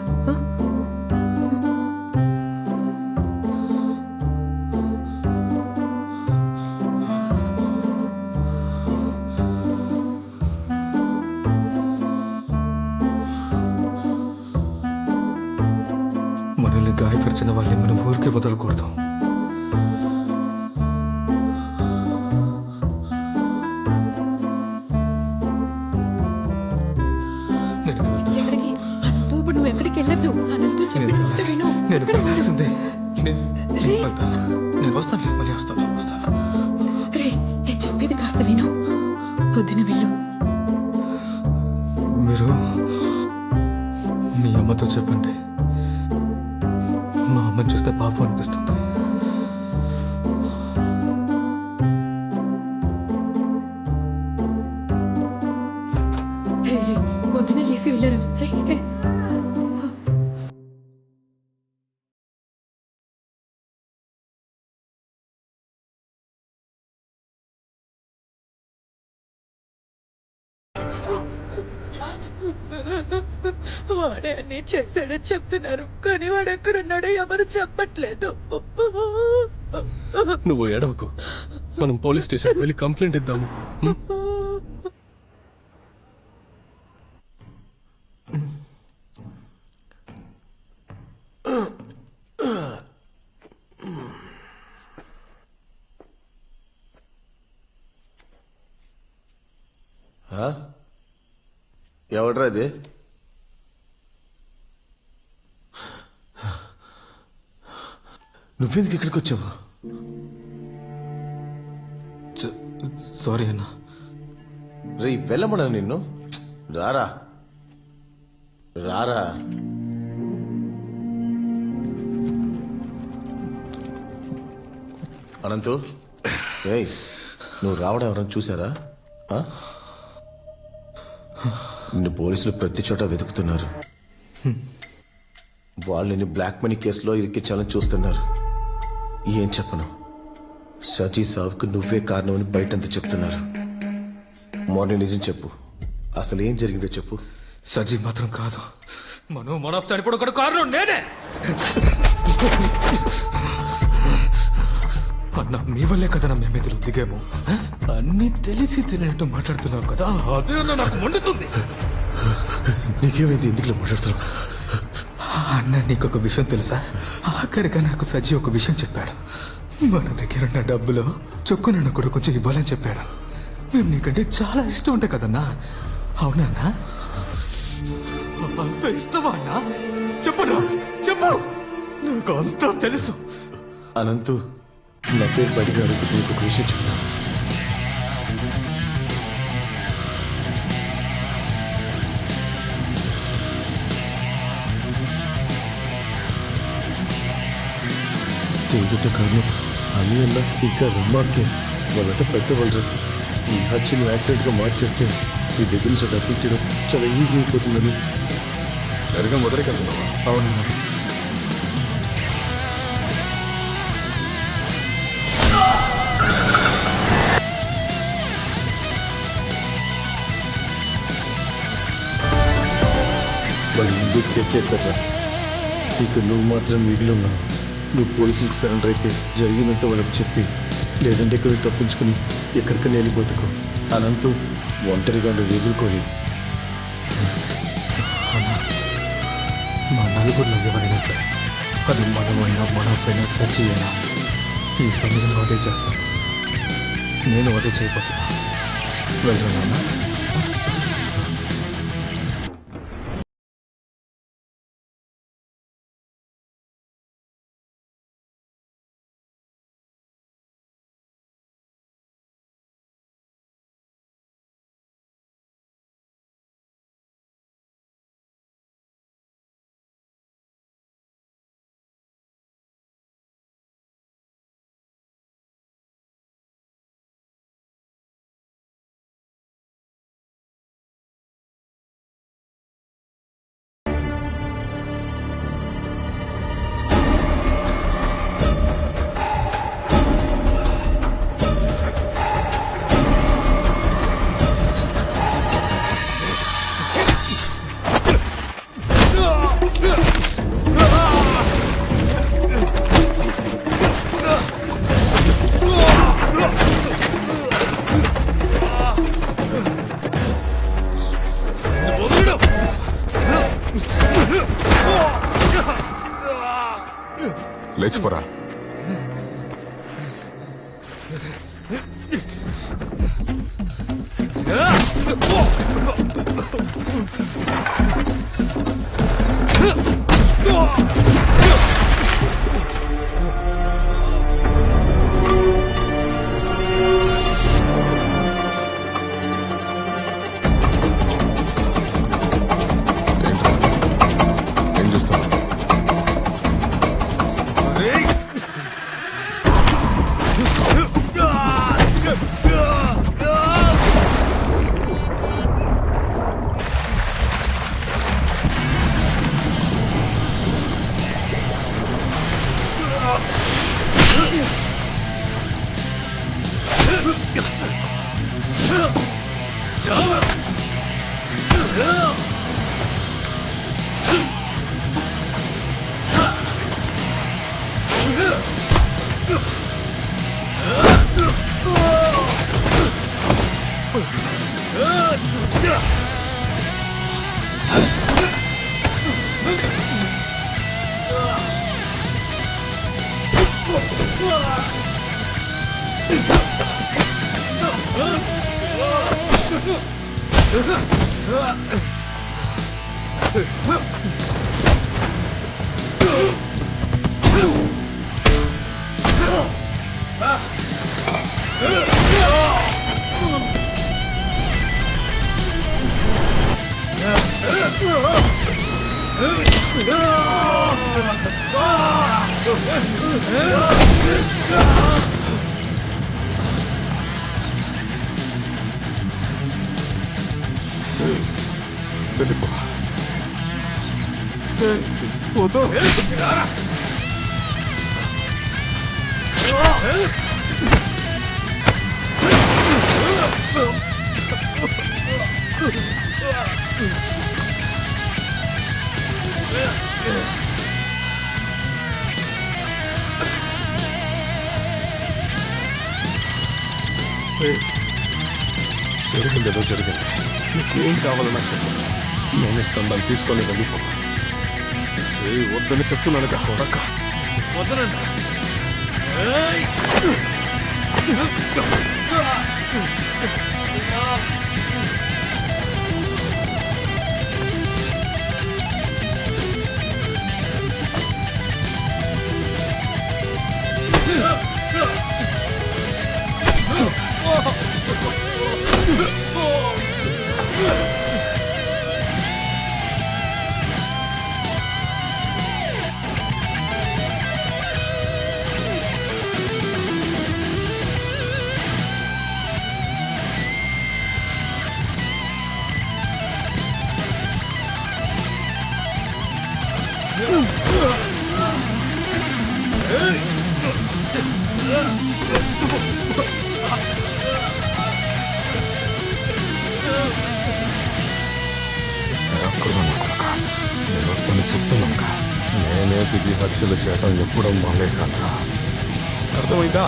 మనల్ని గాయపరిచిన వాళ్ళని మనం ఊరికే వదలకూడదు. ఎక్కడికి అనంతు? ఇప్పుడు నువ్వు ఎక్కడికి వెళ్ళొద్దు. అనంతు చెప్పిన మాట విను. నేను వెళ్ళాల్సిందే. నేను వస్తాను. మళ్ళీ వస్తాను. రే, నేను చెప్పేది కాస్త విను. పొద్దున వెళ్ళు. మీరు మీ అమ్మతో చెప్పండి. మా అమ్మని చూస్తే పాపం అనిపిస్తుంది. పొద్దున లేసి వెళ్ళరు. వాడే అన్ని చేశాడని చెప్తున్నారు, కానీ వాడు ఎక్కడున్నాడో ఎవరు చెప్పట్లేదు. నువ్వు ఏడవకు. మనం పోలీస్ స్టేషన్ వెళ్ళి కంప్లైంట్ ఇద్దాము. ఎవడ్రా అది? నువ్వెందుకు ఇక్కడికి వచ్చావు? సారీ అన్నా. రే వెళ్ళమన్నా నిన్ను. రారా రారా. అనంతు, ఏయ్ నువ్వు రావడం ఎవరైనా చూసారా? నిన్ను పోలీసులు ప్రతి చోట వెతుకుతున్నారు. వాళ్ళు నిన్ను బ్లాక్ మనీ కేసులో ఇరికించాలని చూస్తున్నారు. ఏం చెప్పను, సజీ సావుకు నువ్వే కారణమని బయటంతా చెప్తున్నారు. మార్నింగ్ నిజం చెప్పు, అసలు ఏం జరిగిందో చెప్పు. సజీ మాత్రం కాదు, మన చనిపోవడం కూడా కారణం నేనే. అన్న మీ వల్లే కదా మేము ఎదురు దిగాము. అన్ని తెలిసి తెలియనట్టు మాట్లాడుతున్నావు కదా, అదే అన్న నాకు మండుతుంది. నీకేమైంది? ఎందుకు మాట్లాడుతున్నావు? అన్న నీకొక విషయం తెలుసా? ఆఖరిగా నాకు సజ్జి ఒక విషయం చెప్పాడు. మన దగ్గర ఉన్న డబ్బులో చొక్కున కూడా కొంచెం ఇవ్వాలని చెప్పాడు. మేము నీకంటే చాలా ఇష్టం ఉంటాయి కదన్నా. అవునా? అంత ఇష్టమా అన్నా? చెప్పనా? చెప్పు, నాకు అంతా తెలుసు. అనంతు, నా పేరు బయటకు అడుగుతూ ఒక విషయం చెప్తా. దీంతో కారణం అని అన్న ఇంకా రమ్మాకే వాళ్ళంతా పెద్దవాళ్ళు. ఈ హత్యను యాక్సిడెంట్గా మార్చేస్తే ఈ దగ్గర నుంచి తప్పించడం చాలా ఈజీ అయిపోతుందని. సరిగా మొదలెళ్తున్నావా? అవునన్నా. వాళ్ళు ముందుకు తెచ్చేస్తారా? ఇక నువ్వు మాత్రం మిగిలి ఉన్నావు. నువ్వు పోలీసులకు సరెండర్ అయితే జరిగినంత వాళ్ళకి చెప్పి, లేదంటే ఇక్కడ తప్పించుకుని ఎక్కడికైనా వెళ్ళిపోతుకో. అనంతు ఒంటరిగా నువ్వు ఎదుర్కోలేదు. మా నలుగురిలో ఎవరైనా సరే, అది మనమైనా మనపైనా సచ్చి అయినా ఈ సమయంలో అదే చేస్తాను. నేను అదే చేయబోతున్నా. వెళ్తున్నాను. లేచిపోరా. ఏం చూస్తావు? జరిగింది ఏదో జరిగింది. నీకేం కావాలో నాకు చెప్పు. నేను ఇస్తాను, దాన్ని తీసుకొని వెళ్ళిపో. వద్దని చెప్తున్నాను కొడక. వదలండి. నేను వద్దని చెప్తున్నాక నేనే దిగి హత్యలు చేయటం ఎప్పుడో మానేశాను. అర్థమైందా?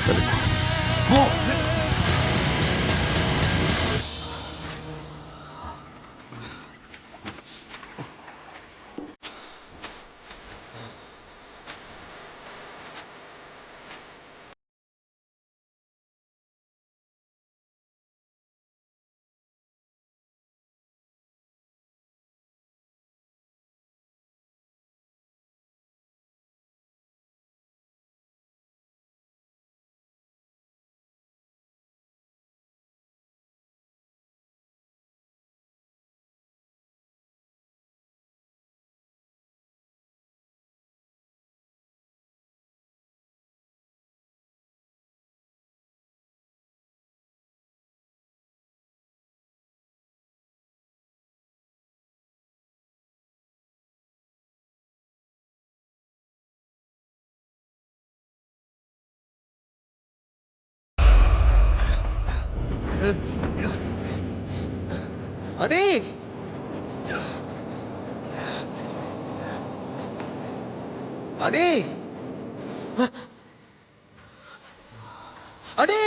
వెళ్ళిపో. అదే అదే అదే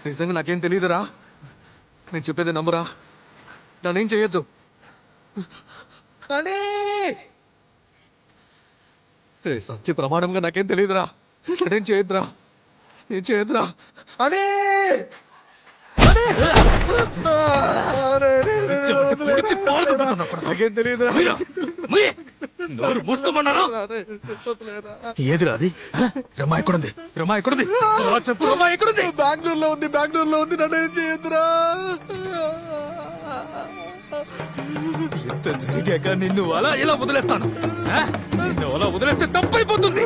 నిజంగా నాకేం తెలియదురా. నేను చెప్పేది నమ్మురా. నన్నేం చెయ్యొద్దు. అదే సత్య ప్రమాణంగా నాకేం తెలియదురా. నన్నేం చేయొద్దురా. ఏం చేయొద్దురా. అదే నాకేం తెలియదురా. ఏదిరా అది? రమా ఎక్కడుంది? రమా ఎక్కడుంది? చెప్పు. రమా ఎక్కడుంది? బెంగళూరులో ఉంది. బెంగళూరులో ఉంది. నన్నేం చేయొద్దురా. ఎంత జరిగాక నిన్ను అలా ఇలా వదిలేస్తాను? నిన్ను అలా వదిలేస్తే తప్పైపోతుంది.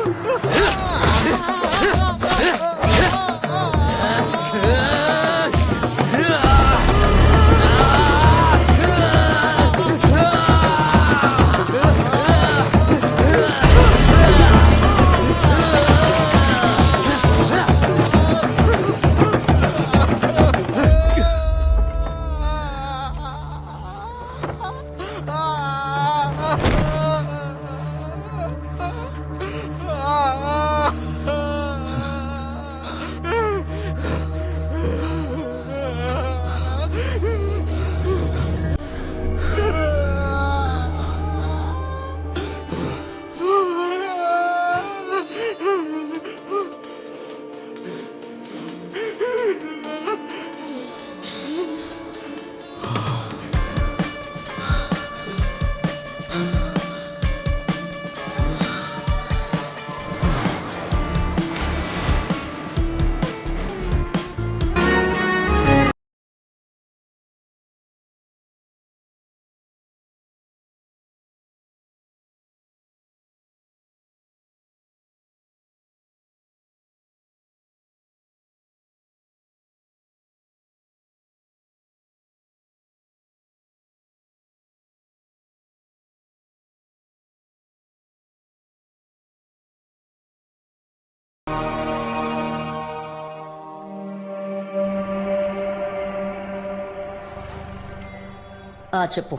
చెప్పు.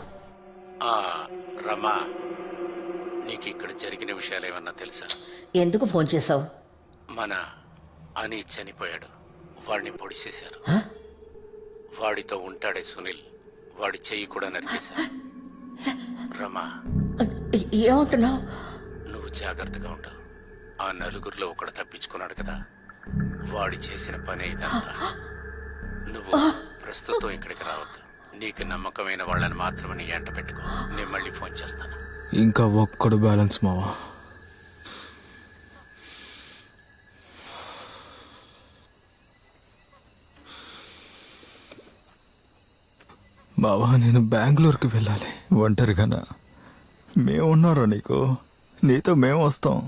రమా, నీకు ఇక్కడ జరిగిన విషయాలు ఏమన్నా తెలుసా? ఎందుకు ఫోన్ చేసావు? మన అని చనిపోయాడు, వాడిని పొడిచేశారు. వాడితో ఉంటాడే సునీల్, వాడి చెయ్యి కూడా నరికేశారు. రమా, ఏమంటున్నావు? నువ్వు జాగ్రత్తగా ఉండు. ఆ నలుగురిలో ఒకడు తప్పించుకున్నాడు కదా, వాడి చేసిన పనే ఇదంతా. నువ్వు ప్రస్తుతం ఇక్కడికి రావద్దు. నీకు నమ్మకమైన వాళ్ళని మాత్రమే నీ ఎంట పెట్టుకో. నేను మళ్ళీ ఫోన్ చేస్తాను. ఇంకా ఒక్కడు బ్యాలెన్స్ మావా. బావా, నేను బెంగళూరుకి వెళ్ళాలి. ఒంటరిగానా? మేమున్నారా నీకు? నీతో మేము వస్తాం.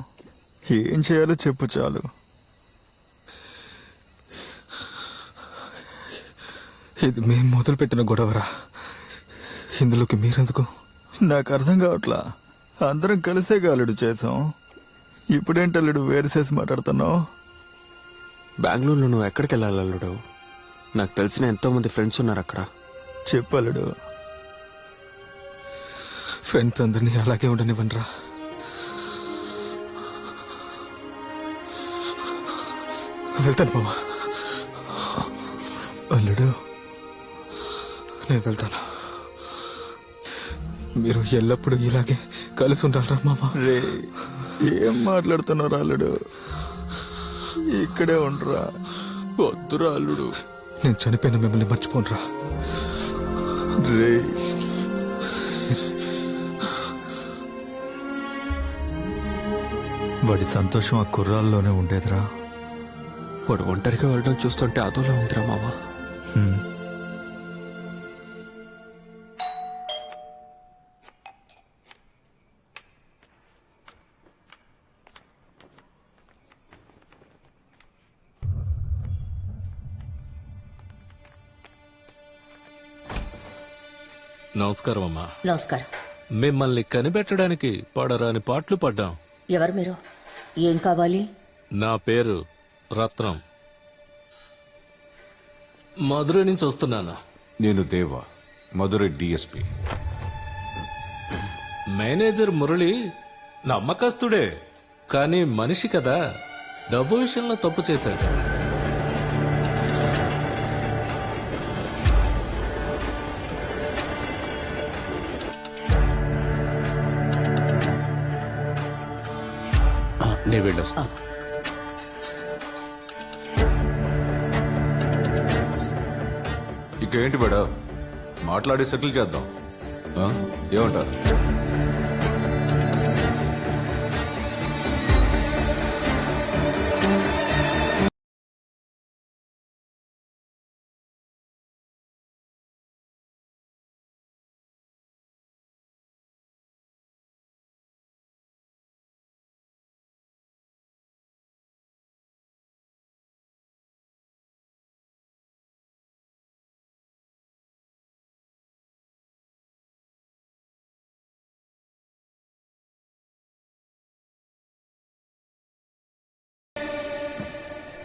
ఏం చేయాలో చెప్పు చాలు. ఇది మేము మొదలుపెట్టిన గొడవరా, ఇందులోకి మీరెందుకు? నాకు అర్థం కావట్లా. అందరం కలిసే గాలుడు చేసాం. ఇప్పుడేంటల్లుడు వేరు చేసి మాట్లాడుతున్నావు? బెంగళూరులో నువ్వు ఎక్కడికి వెళ్ళాలి అల్లుడు? నాకు తెలిసిన ఎంతో మంది ఫ్రెండ్స్ ఉన్నారు అక్కడ. చెప్పలుడు. ఫ్రెండ్స్ అందరినీ అలాగే ఉండనివ్వనరా. వెళ్తాను బావా. అల్లుడు, నేను వెళ్తాను. మీరు ఎల్లప్పుడూ ఇలాగే కలిసి ఉండాలరా మామ. రే, ఏం మాట్లాడుతున్నారా అల్లుడు? ఇక్కడే ఉండరా. వద్దురా అల్లుడు, నేను చనిపోయిన మిమ్మల్ని మర్చిపోనురా. రే, వాడి సంతోషం ఆ కుర్రాల్లోనే ఉండేదిరా. వాడు ఒంటరిగా వెళ్ళడం చూస్తుంటే అదోలా ఉందిరా మావా. నమస్కారం అమ్మా. నమస్కారం. మిమ్మల్ని కనిపెట్టడానికి పడరాని పాటలు పడ్డాం. ఎవరు మీరు? ఏం కావాలి? నా పేరు రత్నం, మధురై నుంచి వస్తున్నాను. నేను దేవ, మధురై డిఎస్పి. మేనేజర్ మురళి నమ్మకస్తుడే, కానీ మనిషి కదా, డబ్బు విషయంలో తప్పు చేశాడు. నేను వెళ్ళొస్తా. ఇక ఏంటి మేడం, మాట్లాడి సెటిల్ చేద్దాం. ఏమంటారు?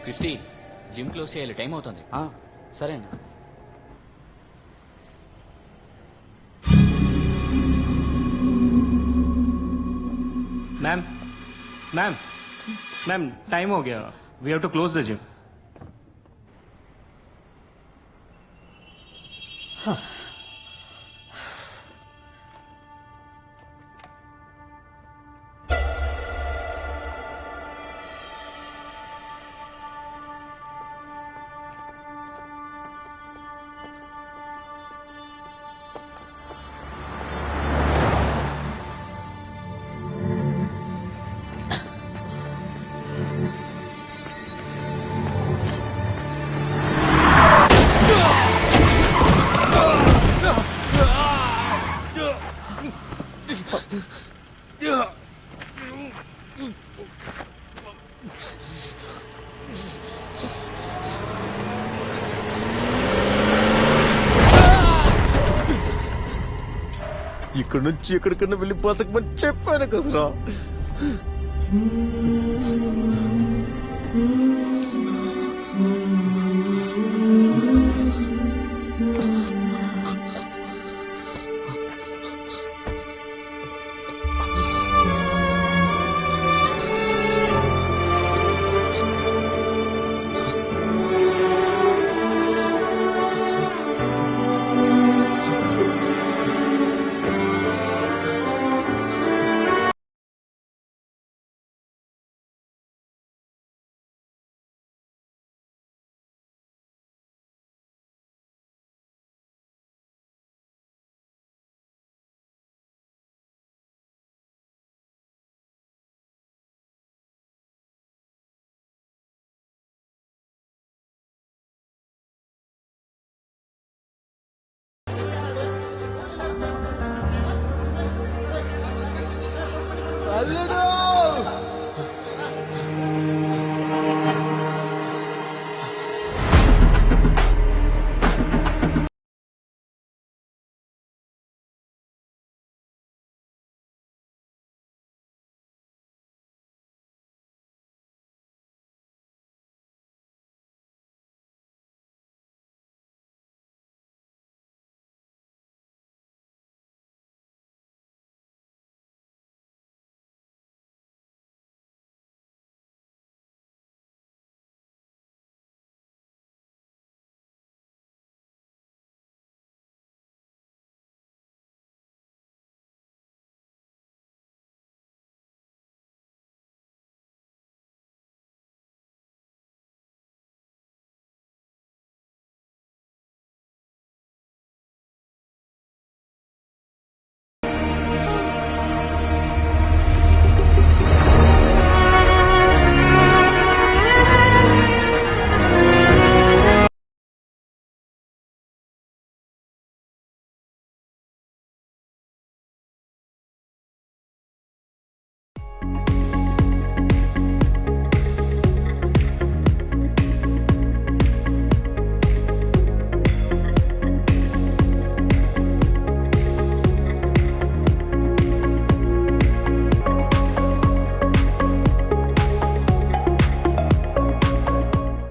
క్రిస్టి, జిమ్ క్లోజ్ చేయాలి, టైం అవుతుంది. సరే అండి. मैम मैम मैम टाइम हो गया, we have to close the gym. ఇక్కడ నుంచి ఎక్కడికన్నా వెళ్ళి బతకమని చెప్పాను కదరా.